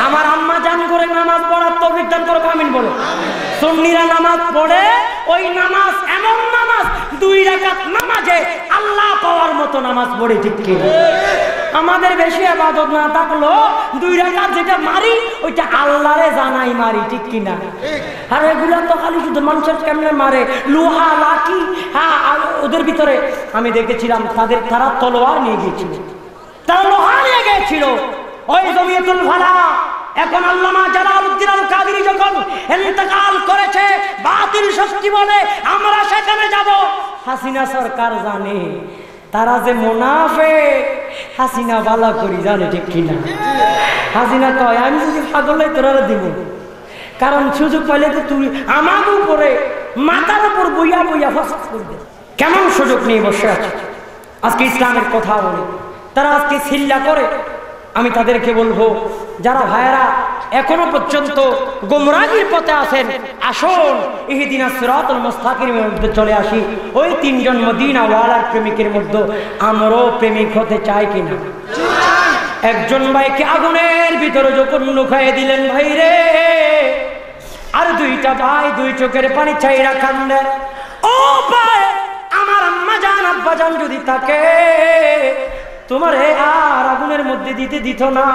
S1: আমার আম্মা জান করে নামাজ পড়ার তৌফিক দান করুক, আমিন বলো। সুন্নিরা নামাজ পড়ে, ওই নামাজ এমন নামাজ 2 রাকাত নামাজে আল্লাহ পাওয়ার মতো নামাজ পড়ে। ঠিক কি? আমাদের বেশি ইবাদত না থাকলো 2 রাকাত যেটা মারি ওইটা আল্লাহরে জানাই মারি। ঠিক কি না? আর এগুলা তো খালি শুধু মানুষের কেমনে মারে, লোহা লাঠি। হ্যাঁ, ওদের ভিতরে আমি দেখেছিলাম তারা তলোয়ার নিয়ে গিয়েছিল, তারা লোহা নিয়ে গিয়েছিল। ওই জমিয়তুল ফালা এখন আল্লামা জালালউদ্দিন আল কাদরি যখন ইন্তেকাল করেছে, বাতিল শক্তি বলে আমরা সেখানে যাব। হাসিনা সরকার জানে তারা যে মুনাফিক, হাসিনা ভালো করি জানে। ঠিক কিনা? হাসিনা কয় আমি যদি পাগল হই তোরা দিব, কারণ সুযোগ পাইলে তো তুই আমার উপরে মাথার উপর বইয়া বইয়া ফসফস করবে। কেমন সুযোগ নিয়ে বসে আছে? আজকে ইসলামের কথা বলে তারা আজকে চিল্লা করে। আমি তাদেরকে বলবো, যারা ভাইয়েরা এখনো পর্যন্ত গোমরাহির পথে আছেন, আসুন ইহদিনাস সিরাতাল মুস্তাকিমের মধ্যে চলে আসি। ওই 3 জন মদিনাওয়ালার প্রেমিকের মধ্যে আমরাও প্রেমিক হতে চাই কিনা? একজন ভাইকে আগুনের ভিতরে যখন লুকায়ে দিলেন ভাই রে, আর 2টা ভাই 2 চোখের পানি ছাইরা কান্দে। ও ভাই, আমার আম্মা জান আব্বা জান যদি থাকে তোমার আর আগুনের মধ্যে দিতে দিত না।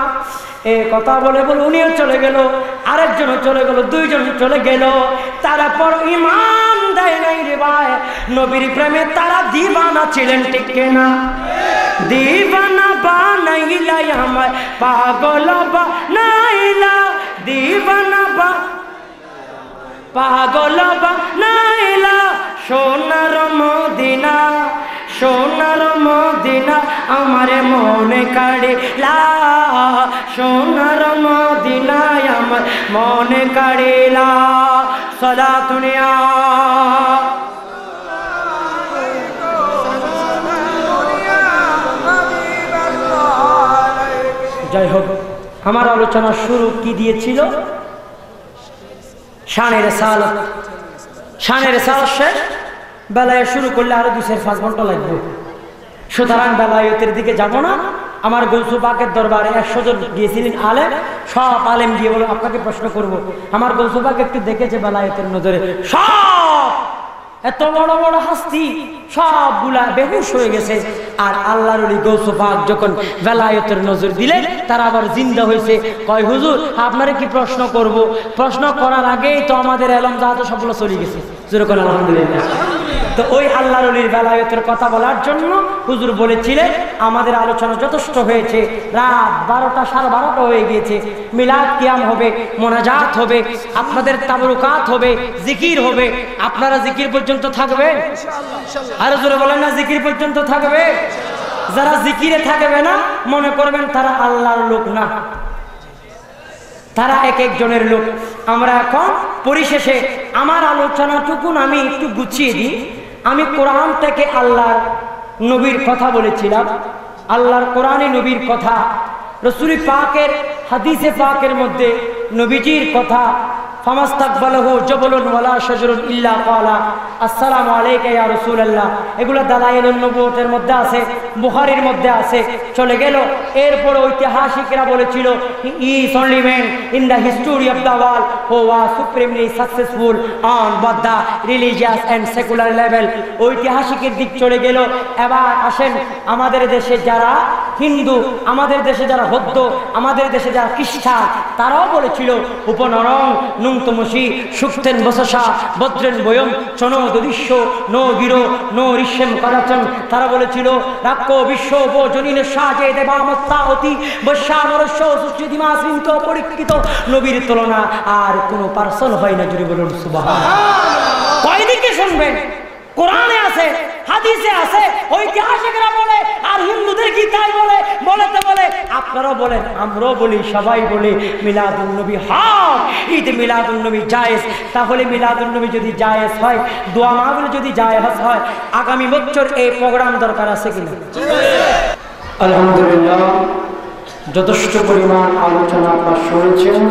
S1: এ কথা বলে উনিও চলে গেল, আরেকজনও চলে গেল, 2 জন চলে গেল। তারপর ঈমান দেয় নাই রে ভাই। নবীর প্রেমে তারা দিওয়ানা ছিলেন। ঠিক কিনা? দিওয়ানা বানাইলা আমায়, পাগল বানাইলা, দিওয়ানা পাগল বানাইলা, সোনার মদিনা সোনার মদিনা আমার মনে কাড়িলা, সোনার মদিনায় আমার মনে কাড়িলা। সালাতুনিয়া যাই হোক, আমার আলোচনা শুরু কি দিয়েছিল? শানের সালাত। শানের সালাত শেষ, বেলায় শুরু করলে আরো 2-5 ঘন্টা লাগবে। সুতরাং বেলায়েতের দিকে যাব না। আমার গৌসু পাকের দরবারে 100 জন গিয়েছিলেন আলেম, সব আলেম গিয়ে বলো আপনাকে প্রশ্ন করব। আমার গৌসু পাক একটু দেখেছে বেলায়েতের নজরে, সব এত বড় বড় হাস্তি সবগুলা বেহুশ হয়ে গেছে। আর আল্লাহর ওলি গৌসু পাক যখন বেলায়েতের নজর দিলেন, তারা আবার জিন্দা হয়েছে। কয় হুজুর আপনারে কি প্রশ্ন করব? প্রশ্ন করার আগেই তো আমাদের এলম জাহাজ সবগুলো চলে গেছে। যেরকম আলহামদুলিল্লাহ। তো ওই আল্লাহর ওলির বেলায়েতের কথা বলার জন্য হুজুর বলেছিলেন আমাদের আলোচনা যথেষ্ট হয়েছে। রাত 12টা 12:30 হয়ে গিয়েছে। মিলাদ কিয়াম হবে, মোনাজাত হবে, আপনাদের তাবরুকাত হবে, জিকির হবে। আপনারা জিকির পর্যন্ত থাকবেন? আর জোরে বলেন না, জিকির পর্যন্ত থাকবে। যারা জিকিরে থাকবে না, মনে করবেন তারা আল্লাহর লোক না, তারা এক একজনের লোক। আমরা এখন পরিশেষে আমার আলোচনাটুকুন আমি একটু গুছিয়ে দিই। আমি কোরআন থেকে আল্লাহর নবীর কথা বলেছিলাম, আল্লাহর কোরআনে নবীর কথা, রসূল পাকের হাদিসে পাকের মধ্যে নবীজির কথা। ফামাস্তাকবালাহু জাবালুন ওয়ালা শাজারুন ইল্লা ক্বালা আসসালামু আলাইকা ইয়া রাসূলুল্লাহ। এগুলো দালাইলুন নবুয়তের মধ্যে আছে, বুখারীর মধ্যে আছে। চলে গেল। এরপর ঐতিহাসিকরা বলেছিল he is only man in the history of the world who was supremely successful on both the religious and secular level. ঐতিহাসিকের দিক চলে গেল। এবার আসেন আমাদের দেশে যারা হিন্দু, আমাদের দেশে যারা বৌদ্ধ, আমাদের দেশে যারা খ্রিস্টান, তারাও বলেছিল উপনরং নুংতমসি সুক্তেন বসসা বদ্রেন বয়ম চনদৃশ্য নো গিরো নো ঋষ্যম কদাচন। তারা বলেছিল রাক্য বিশ্ব জনীনের সাজে দেবামত্তা অতি বৈশ্বানরস্য সুশ্রীদিমা শৃঙ্খ পরীক্ষিত। নবীর তুলনা আর কোনো পার্সন হয় না। জুড়ে বলুন সুবহানাল্লাহ। কয়দিকে শুনবেন? কোরআনে আছে, হাদিসে আছে, ঐতিহাসিকরা বলে, আর হিন্দুদের গীতায় বলে। বলেতে বলে আপনারা বলেন, আমরাও বলি, সবাই বলি মিলাদুন নবী হক, ঈদ মিলাদুন নবী জায়েজ। তাহলে মিলাদুন নবী যদি জায়েজ হয়, দোয়া মাহফিল যদি জায়েজ হয়, আগামী বছর এই প্রোগ্রাম দরকার আছে কিনা? আলহামদুলিল্লাহ, যথেষ্ট পরিমাণ আলোচনা আপনারা শুনেছেন।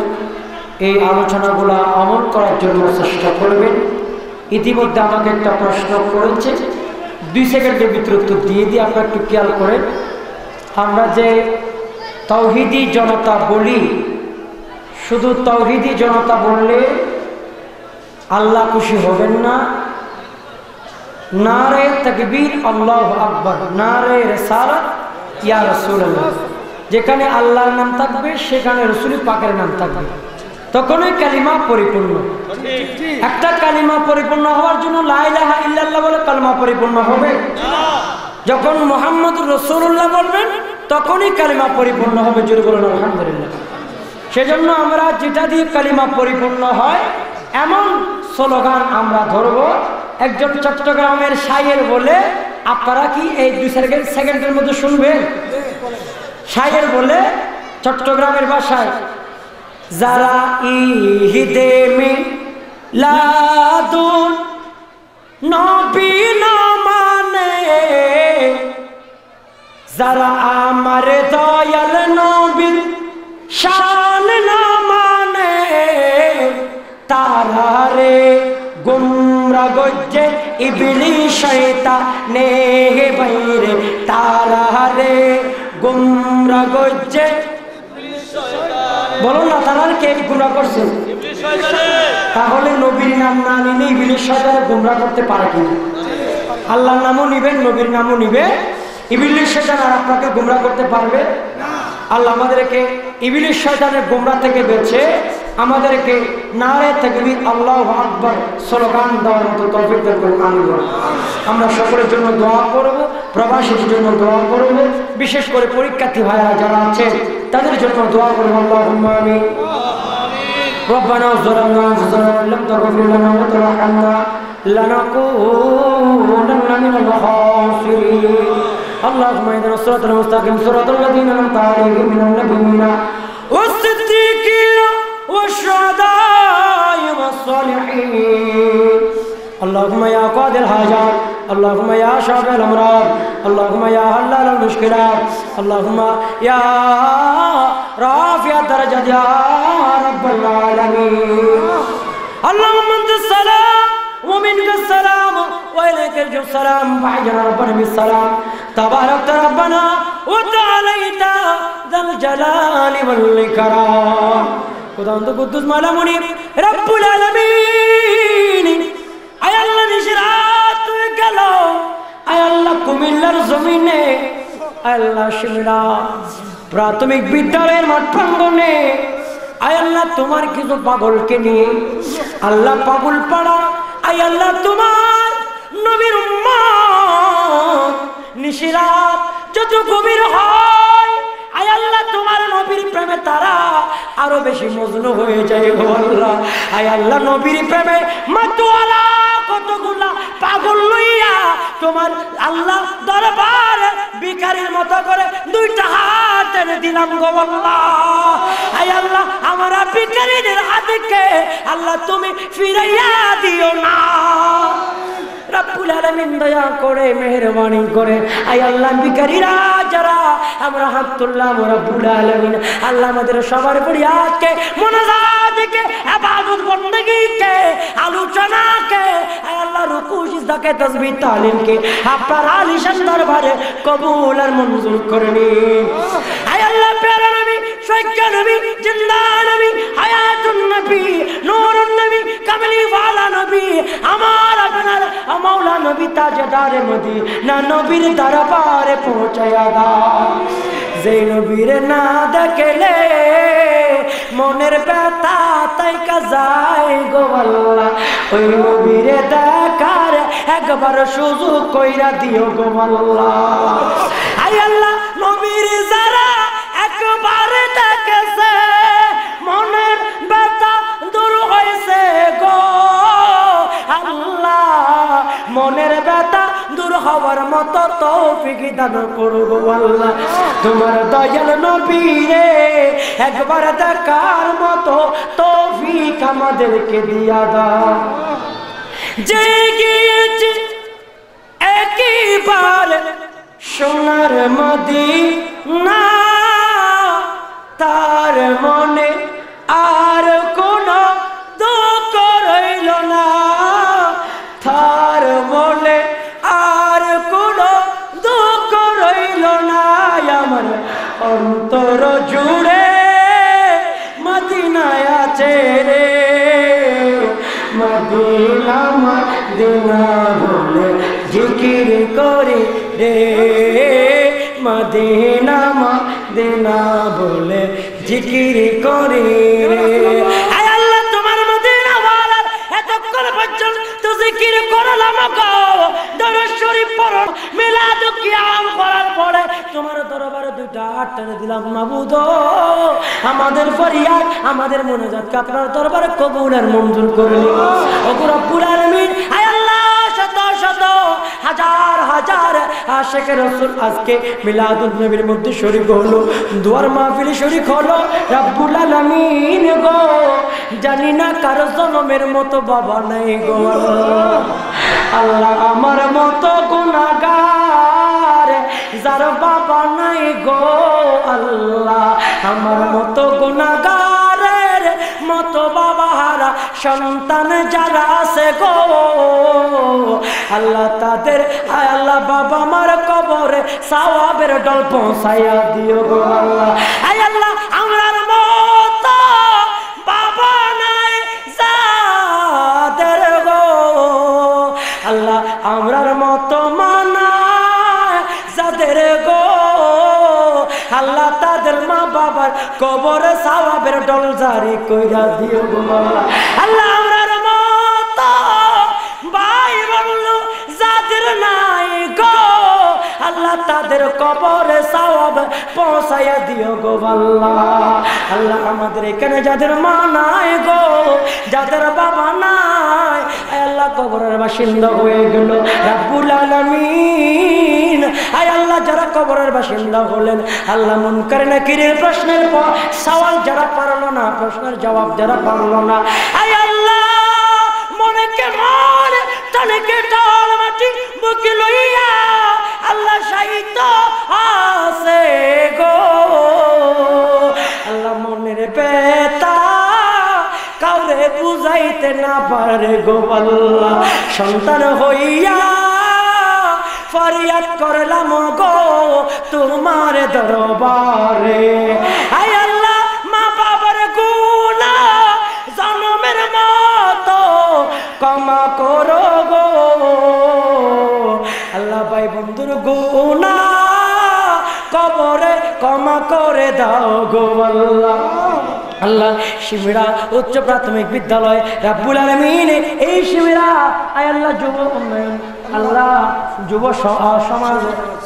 S1: এই আলোচনাগুলো আমল করার জন্য চেষ্টা করবেন। ইতিমধ্যে আমাকে একটা প্রশ্ন করেছে, 2 সেকেন্ডের ভিতরে উত্তর দিয়ে দিয়ে আপনারা একটু খেয়াল করেন। আমরা যে তাওহীদি জনতা বলি, শুধু তাওহীদি জনতা বললে আল্লাহ খুশি হবেন না। নারে তাকবীর আল্লাহু আকবার, নারে রিসালাত ইয়া রাসূলুল্লাহ। যেখানে আল্লাহর নাম থাকবে সেখানে রাসূল পাকের নাম থাকবে, তখনই কালিমা পরিপূর্ণ। একটা কালিমা পরিপূর্ণ হওয়ার জন্য লা ইলাহা ইল্লাল্লাহ বলে কালিমা পরিপূর্ণ হবে। যখন মুহাম্মদুর রাসূলুল্লাহ বলবেন তখনই কালিমা পরিপূর্ণ হবে। জোরে বলুন আলহামদুলিল্লাহ। সেজন্য আমরা যেটা দিয়ে কালিমা পরিপূর্ণ হয় এমন স্লোগান আমরা ধরব। একজন চট্টগ্রামের শায়ের বলে, আপনারা কি এই 2 সেকেন্ডের মধ্যে শুনবেন? শায়ের বলে চট্টগ্রামের ভাষায়, যারা ঈদে মিলাদুন নবী না মানে, যারা আমার দয়াল নবীর শান না মানে, তারা রে গুমরাহ গজ্জে ইবলিস শয়তানে বাইরে, তারা রে গুমরাহ গজ্জে। বলো না, তারা কে গুমরাহ করছে? তাহলে নবীর নাম না নিলে ইবলিস শয়তান গুমরাহ করতে পারে কিনা? আল্লাহর নামও নিবেন, নবীর নামও নিবে, ইবলিস শয়তান আর আপনাকে গুমরাহ করতে পারবে না। আল্লাহ আমাদেরকে ইবলিস শয়তানের গুমরাহ থেকে বেঁচে আমাদেরকে নারে তাকবীর আল্লাহু আকবার স্লোগান দেওয়ার মতো তৌফিক দান করুন। আমিন। আমরা সকলের জন্য দোয়া করব, প্রবাসীদের জন্য দোয়া করব, বিশেষ করে পরীক্ষার্থী ভাইরা যারা আছে তাদের জন্য দোয়া করব। আল্লাহুম্মা আমিন। রব্বানা যালামনা আনফুসানা ওয়া lam তাগফির লানা ওয়া তারহামনা لنكونن من الخاسرين اللهم اهدنا الصراط المستقيم صراط الذين أنعمت عليهم من النبيين والصديقين والشهداء والصالحين اللهم يا قاضي الحاجات اللهم يا شافي الأمراض اللهم يا حلال المشكلات اللهم يا رافع الدرجات يا رب العالمين اللهم انت السلام ومنك السلام وإليك يرجع السلام وحينا ربنا بالسلام تبارك ربنا وتعاليت ذا الجلال والإكرام خداوند قدوس مولا منيب رب العالمين আয় আল্লাহ নিশিরাত হয়ে গেল আয় আল্লাহ কুমিল্লার জমিনে আয় আল্লাহ শিমলা প্রাথমিক বিদ্যালয়ের মাঠ প্রাঙ্গণে আয় আল্লাহ তোমার কিছু পাগলকে নিয়ে আল্লাহ পাগল পাড়া আয় আল্লাহ তোমার নবীর উম্মত নিশিরাত যত গভীর হয় আয় আল্লাহ তোমার নবীর প্রেমে তারা আরো বেশি মজনু হয়ে যায় গো আল্লাহ আয় আল্লাহ নবীর প্রেমে মাতোয়ালা কতগুলা পাগল লইয়া তোমার আল্লাহ দরবারে ভিখারির মতো করে দুইটা হাত এনে দিলাম গো আল্লাহ আয় আল্লাহ আমরা ভিখারিদের হাতকে আল্লাহ তুমি ফিরাইয়া দিও না রব্বুল আলামিন দয়া করে মেহেরবানি করে আয় আল্লাহ ভিখারিরা যারা আমরা হাত তুললাম রব্বুল আলামিন আল্লাহ আমাদের সবার ফরিয়াদকে মুনাজাতকে ইবাদত বندگیকে আলোচনাকে আয় আল্লাহ রুকু সিজদাকে তাসবিহ তালিমকে আপনার আলিশান দরবারে কবুল আর মঞ্জুর করে নিন আয় আল্লাহ প্যারা নবী সৈয়দ নবী জিন্দা নবী হায়াতুন নবী নূরুন নবী কামলি ওয়ালা নবী আমার আপনার মাওলা নবী তাজদারে মদিনা নবীর দরবারে পৌঁছায়া দাও যে নবীর না দেখলে মনের ব্যথা তাইকা যায় গো আল্লাহ ওই নবীর দেখার একবার সুযোগ কইরা দিও গো আল্লাহ আয় আল্লাহ নবীর যারা একবার দেখেছে মনের ব্যথা দূর হয়েছে গো আল্লাহ মনের ব্যথা দূর হওয়ার মতো তৌফিক দান করো গো আল্লাহ তোমার দয়াল নবী রে একবার দেখার মতো তৌফিক আমাদেরকে দিয়া দাও যে গিয়েছে একবার সোনার মদিনা তার মনে আর কোনো দুঃখ রইল না তার মনে আর কোনো দুঃখ রইল না আমার অন্তর জুড়ে মদিনায় আছে রে মদিনা মদিনা বলে জিকির করি রে মদিনা মদিনা বলে জিকির করি রে আয় আল্লাহ তোমার মদিনা ওয়ালার এতক্ষণ পর্যন্ত জিকির করলাম গো দরুদ শরীফ পড়ো মিলাদ কিয়াম করার পরে তোমার দরবারে দুইটা হাত টেনে দিলাম মাবুদ আমাদের ফরিয়াদ আমাদের মুনাজাতকে আপনার দরবারে কবুল আর মঞ্জুর করে নিন ওগো রব্বুল আলামিন আয় আল্লাহ শত শত হাজার হাজার আশিক রাসূল আজকে মিলাদুন নবীর মধ্যে শরীক হলো দুয়ার মাহফিলে শরীক হলো রব্বুল আলামিন গো জানি না কার জন্মের মতো বাবা নাই গো আল্লাহ আমার মতো গুনাহগার যার বাবা নাই গো আল্লাহ আমার মতো গুনাহগারের মতো বাবা হারা সন্তান যারা আছে গো আল্লাহ তাদের আয় আল্লাহ বাবা মার কবরে সওয়াবের ডল পৌঁছাইয়া দিও গো আল্লাহ আয় আল্লাহ আমরার মতো বাবা নাই যাদের গো আল্লাহ আমরার মতো মানা যাদের গো আল্লাহ তাদের মা বাবার কবরে সওয়াবের ডল জারি কইরা দিও গো আল্লাহ আল্লাহ আমরার মতো ভাই বন্ধু যাদের নাই গো আল্লাহ তাদের কবরে সওয়াব পৌঁছায়া দিও গো আল্লাহ আল্লাহ আমাদের এখানে যাদের মা নাই গো যাদের বাবা নাই আল্লাহ কবরের বাসিন্দা হয়ে গেল। রব্বুল আলামিন আয় আল্লাহ যারা কবরের বাসিন্দা হলেন, আল্লাহ মুনকার নাকিরের প্রশ্নের সওয়াল যারা পারলো না, প্রশ্নের জবাব যারা পারলো না, আয় আল্লাহ মনে কেমন তনেকে টাল মাটি বুকে লইয়া আল্লাহ সাহিত্য আছে গো। আল্লাহ মনের বেতা কাউরে বুঝাইতে না পারে গো। আল্লাহ সন্তান হইয়া ফরিয়াদ করলাম গো তোমার দরবারে। আয় আল্লাহ মা বাবার গুনাহ জনমের মতো ক্ষমা করো গো। আল্লাহ ভাই বন্ধুর গুনাহ কবরে ক্ষমা করে দাও গো। আল্লাহ আল্লাহ শিবিরা উচ্চ প্রাথমিক বিদ্যালয় রব্বুল আলামিন এই শিবিরা আয় আল্লাহ যুব উন্নয়ন আল্লাহ যুব সমাজ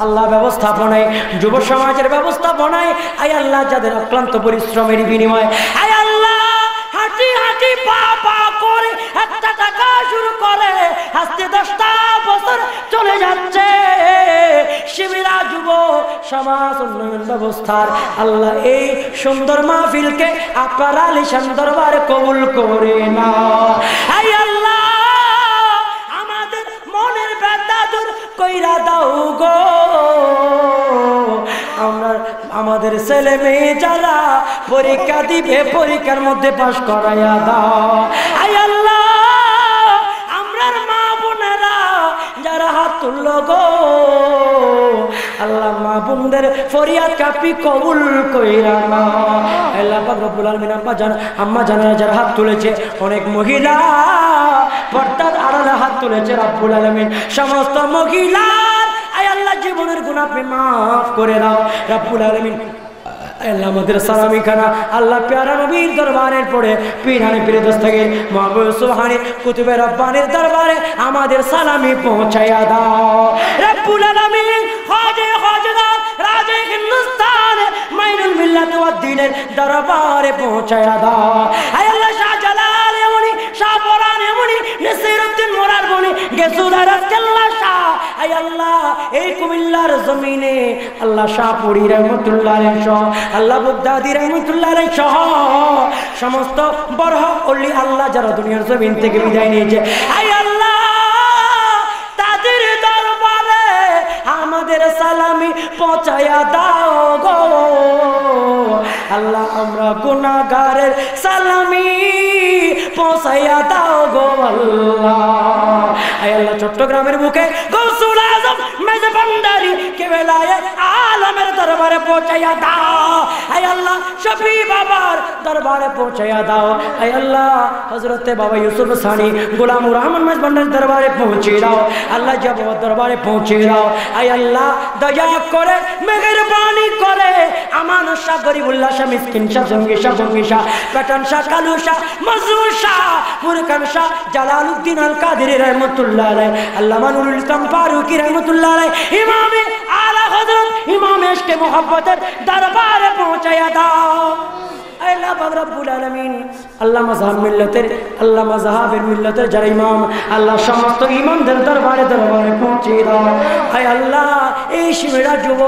S1: আল্লাহ ব্যবস্থাপনায় যুব সমাজের ব্যবস্থাপনায় আয় আল্লাহ যাদের অক্লান্ত পরিশ্রমের বিনিময়ে আয় আল্লাহ হাঁটি হাঁটি পা পা করে একটা টাকা শুরু করে আজকে 10টা বছর চলে যাচ্ছে। শিবিরা যুব সমাজ উন্নয়ন ব্যবস্থার আল্লাহ এই সুন্দর মাহফিলকে আপনার আলিশান দরবারে কবুল করে নাও। আয় আল্লাহ আমাদের মনের ব্যথা দূর কইরা দাও গো। আমাদের ছেলে মেয়ে যারা পরীক্ষা দিবে পরীক্ষার মধ্যে পাস করাইয়া দাও। আয় আল্লাহ আমরার মা বোনেরা যারা হাত তুলল গো, আল্লাহ মা বোনদের ফরিয়াদ কাপি কবুল কইরা নাও। আল্লাহ পাক রব্বুল আলামিন আম্মা জানেরা যারা হাত তুলেছে, অনেক মহিলা পর্দার আড়ালে হাত তুলেছে রব্বুল আলামিন সমস্ত মহিলার আয় আল্লাহ জীবনের গুনাহ আপনি মাফ করে দাও রব্বুল আলামিন। আল্লাহ আমাদের সালামি খানা আল্লাহ প্যারা নবীর দরবারের পরে পীরানি পীর দস্তগীর মাহবুব সুবহানী কুতুবে রব্বানির দরবারে আমাদের সালামি পৌঁছায়া দাও রব্বুল আলামিন। খাজে খাজদার রাজে হিন্দুস্তান মাইনুল মিল্লাত ওয়াদ দ্বীনের দরবারে পৌঁছায়া দাও। আয় আল্লাহ শাহজালাল এমনি শাহপরান এমনি নসিরউদ্দিন মোরার বনি গেসুদার কেল্লা শাহ আয় আল্লাহ এই কুমিল্লার জমিনে আল্লাহ শাহপুরী রহমাতুল্লাহ আলাইহি আল্লাহ বুগদাদি রহমাতুল্লাহ আলাইহি সহ সমস্ত বড় ওলি আল্লাহ যারা দুনিয়ার জমিন থেকে বিদায় নিয়েছে, আয় আল্লাহ তাদের দরবারে আমাদের সালামি পৌঁছায়া দাও গো। আল্লাহ আমরা গুনাহগারের সালামি পৌঁছায়া দাও গো আল্লাহ। আয় আল্লাহ চট্টগ্রামের বুকে গৌসুল আজম মেজে ভান্ডারী কেবলায়ে আলমের দরবারে পৌঁছায়া দাও। আয় আল্লাহ শফি বাবার দরবারে পৌঁছায়া দাও। আয় আল্লাহ হযরতে বাবা ইউসুফ সানি গোলামুর রহমান মেজে ভান্ডারীর দরবারে পৌঁছে দাও। আল্লাহ বাবার দরবারে পৌঁছে দাও। আয় আল্লাহ দয়া করে মেহেরবানি করে আমান শাহ গরিবুল্লাহ শাহ মিসকিন শাহ জঙ্গি শাহ বঙ্গি শাহ পেটান শাহ কালু শাহ মজরুর শাহ ফুরকান শাহ জালালউদ্দিন আল কাদেরী রহমাতুল্লাহ আলাইহি আল্লাহ মানুল ইসলাম ফারুকী রহমাতুল্লাহ আলাইহি ইমামে আলা হযরত ইমাম ইশকে মোহাব্বতের দরবারে পৌঁছায়া দাও। আল্লাহ পাক রব্বুল আলামিন আল্লাহ মাযহাব মিল্লাতের আল্লাহ মাযহাবের মিল্লাতের যারা ইমাম আল্লাহ সমস্ত ইমামদের দরবারে পৌঁছে দাও। আয় আল্লাহ এই শিবিরা যুব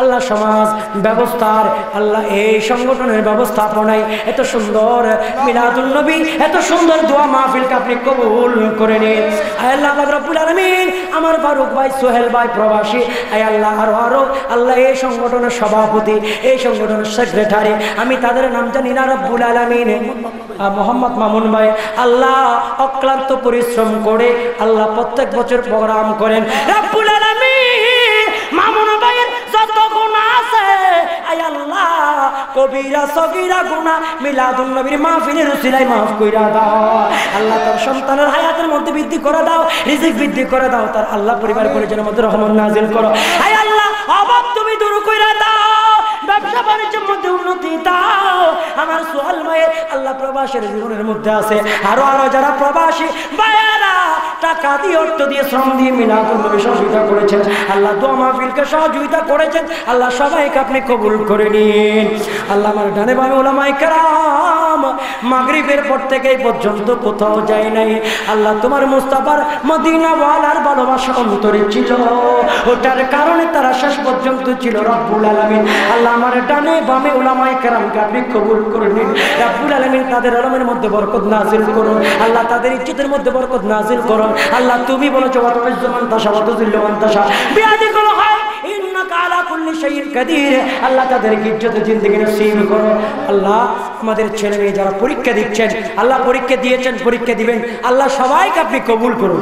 S1: আল্লাহ সমাজ ব্যবস্থার আল্লাহ এই সংগঠনের ব্যবস্থাপনায় এত সুন্দর মিলাদুন নবী এত সুন্দর দোয়া মাহফিলকে আপনি কবুল করে নিন। আয় আল্লাহ পাক রব্বুল আলামিন আমার ফারুক ভাই সোহেল ভাই প্রবাসী আয় আল্লাহ আরো আল্লাহ এই সংগঠনের সভাপতি এই সংগঠনের সেক্রেটারি আমি তাদের নাম জানি না রব্বুল আলামিন মোহাম্মদ মামুন ভাই আল্লাহ অক্লান্ত পরিশ্রম করে আল্লাহ প্রত্যেক বছর প্রোগ্রাম করেন রব্বুল আলামিন মামুন ভাইয়ের যত গুনাহ আছে আয় আল্লাহ কবিরা সগীরা গুনাহ মিলাদুন নবীর মাহফিলের উসিলায় মাফ কইরা দাও। আল্লাহ তার সন্তানের হায়াতের মধ্যে বৃদ্ধি করে দাও, রিজিক বৃদ্ধি করে দাও, তার আল্লাহ পরিবার পরিজনের মধ্যে রহমত নাজিল করো। আয় আল্লাহ অভাব তুমি দূর কইরা দাও, ব্যবসা বাণিজ্যের মধ্যে উন্নতি দাও। আমার সোহাল ভাইয়ের আল্লাহ প্রবাসের জীবনের মধ্যে আছে আরো যারা প্রবাসী ভাইয়েরা টাকা দিয়ে, অর্থ দিয়ে, শ্রম দিয়ে মিলাদুন নবী সহযোগিতা করেছেন, আল্লাহ দোয়া মাহফিলকে সহযোগিতা করেছেন, আল্লাহ সবাইকে আপনি কবুল করে নিন। আল্লাহ আমার ডানে বামে উলামায়ে কেরাম মাগরিবের পর থেকে এই পর্যন্ত কোথাও যায় নাই। আল্লাহ তোমার মুস্তাফার মদিনা ওয়ালার ভালোবাসা অন্তরে ছিল, ওটার কারণে তারা শেষ পর্যন্ত ছিল রব্বুল আলামিন। আল্লাহ আমার ডানে বামে উলামায়ে কেরামকে আপনি কবুল করে নিন রব্বুল আলামিন। তাদের আলমের মধ্যে বরকত নাজিল করুন আল্লাহ, তাদের ইজ্জতের মধ্যে বরকত নাজিল করুন আল্লাহ। তুমি বলেছো ওয়া তুইজ্জু মান তাশা ওয়া তুযিল্লু মান তাশা বিয়াদিকাল খায়র ইন্নাকা আলা কুল্লি শাইইন কাদির। আল্লাহ তাদেরকে ইজ্জতের জিন্দেগি নসিব করো আল্লাহ। আমাদের ছেলে মেয়ে যারা পরীক্ষা দিচ্ছেন আল্লাহ, পরীক্ষা দিয়েছেন, পরীক্ষা দিবেন আল্লাহ, সবাইকে আপনি কবুল করুন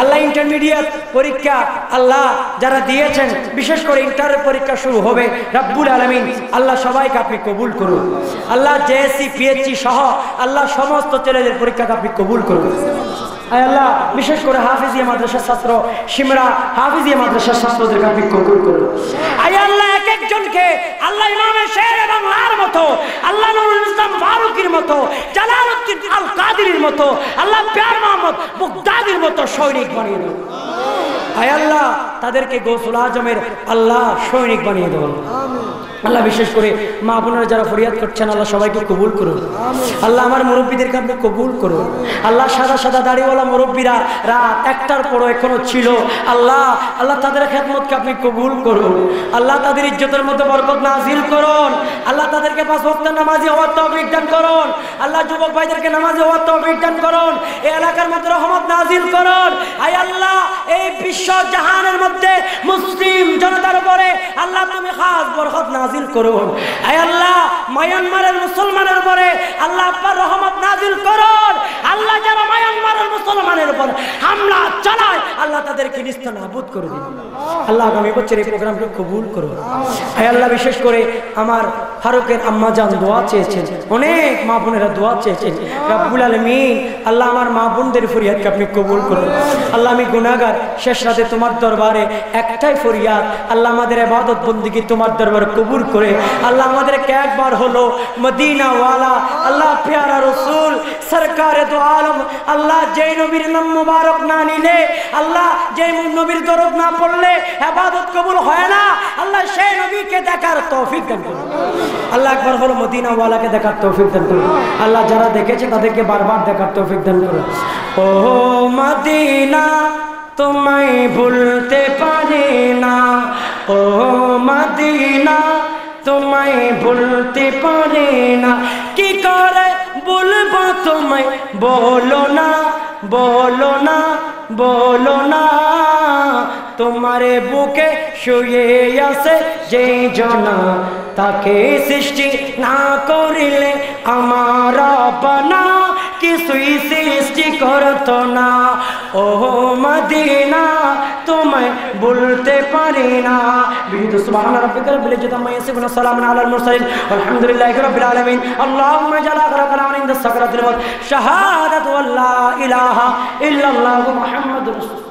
S1: আল্লাহ। ইন্টারমিডিয়েট পরীক্ষা আল্লাহ যারা দিয়েছেন, বিশেষ করে ইন্টারের পরীক্ষা শুরু হবে রব্বুল আলামিন, আল্লাহ সবাইকে আপনি কবুল করুন আল্লাহ। জেএসসি পিএইচসি সহ আল্লাহ সমস্ত ছেলেদের পরীক্ষাকে আপনি কবুল করুন আল্লাহ। বিশেষ করে হাফিজিয়া মাদ্রাসার ছাত্র শিমরা হাফিজিয়া মাদ্রাসার ছাত্রদেরকে আপনি কবুল করুন আল্লাহ। এক একজনকে আল্লাহ ইমামে শেরে বাংলার মতো, আল্লাহ নুরুল ইসলাম ফারুকীর মতো, জালালউদ্দিন আল কাদেরীর মতো, আল্লাহ প্যার মোহাম্মদ বুগদাদির মতো সৈনিক বানিয়ে দাও আল্লাহ। তাদেরকে গৌসুল আজমের আল্লাহ সৈনিক বানিয়ে দাও আল্লাহ। বিশেষ করে মা বোনেরা যারা ফরিয়াদ করছেন আল্লাহ সবাইকে কবুল করুন আল্লাহ। আমার মুরব্বীদেরকে আপনি কবুল করুন আল্লাহ। সাদা সাদা দাড়িওয়ালা মুরব্বীরা রাত 1টার পরও এখনো ছিল আল্লাহ, আল্লাহ তাদের খেদমতকে আপনি কবুল করুন আল্লাহ। তাদের ইজ্জতের মধ্যে বরকত নাজিল করুন আল্লাহ। তাদেরকে 5 ওয়াক্ত নামাজি হওয়ার তৌফিক দান করুন আল্লাহ। যুবক ভাইদেরকে নামাজি হওয়ার তৌফিক দান করুন। এই এলাকার মধ্যে রহমত নাজিল করুন আল্লাহ। এই বিশ্ব জাহানের মধ্যে মুসলিম জনতার উপরে আল্লাহ তুমি খাস বরকত নাজিল করুন আল্লাহ। মায়ানমারের মুসলমানের উপরে আল্লাহ আপনার রহমত নাজিল করুন আল্লাহ। যারা মায়ানমারের মুসলমানের উপর হামলা চালায় আল্লাহ তাদেরকে নিস্তানাবুদ করে দিন আল্লাহ। আগামী বছর এই প্রোগ্রামকে কবুল করুন আল্লাহ। বিশেষ করে আমার ফারুকের আম্মা জান দোয়া চেয়েছেন, অনেক মা বোনেরা দোয়া চেয়েছেন রব্বুল আলামিন আল্লাহ। আমার মা বোনদের ফরিয়াদকে আপনি কবুল করুন আল্লাহ। আমি গুনাহগার, শেষ রাতে তোমার দরবারে একটাই ফরিয়াদ আল্লাহ, আমাদের ইবাদত বন্দেগী তোমার দরবারে কবুল করে আল্লাহ। আমাদেরকে একবার হলো মদিনা ওয়ালা আল্লাহ প্যারা রাসূল সরকারে দো আলম আল্লাহ, যেই নবীর নাম মুবারক না নিলে আল্লাহ, যেই নবীর দরুদ না পড়লে ইবাদত কবুল হয় না আল্লাহ, সেই নবীকে দেখার তৌফিক দান করুন আল্লাহ। একবার হলো মদিনা ওয়ালাকে দেখার তৌফিক দান করুন আল্লাহ। যারা দেখেছে তাদেরকে বারবার দেখার তৌফিক দান করুন। ও মদিনা তোমায় ভুলতে পারি না, ও মদিনা তোমায় ভুলতে পারি না, কি করে বলবো তোমায়, বলো না বলো না বলো না। তোমারে বুকে শুয়ে আছে যেই জনা, তাকে সৃষ্টি না করিলে আমার আপনা কিছুই সৃষ্টি করতো না। ও মদিনা তোমায় বলতে পারি না। বিহিত সুবহান রাব্বিকা রাব্বিল ইজ্জাতি আম্মা ইয়াসিফুন ওয়া সালামুন আলাল মুরসালিন আলহামদুলিল্লাহি রাব্বিল আলামিন। আল্লাহুম্মা জাল আখরাকানা ইনদা সাকরাতিল মউত শাহাদাতু আল্লা ইলাহা ইল্লাল্লাহু মুহাম্মাদুর রাসূলুল্লাহ।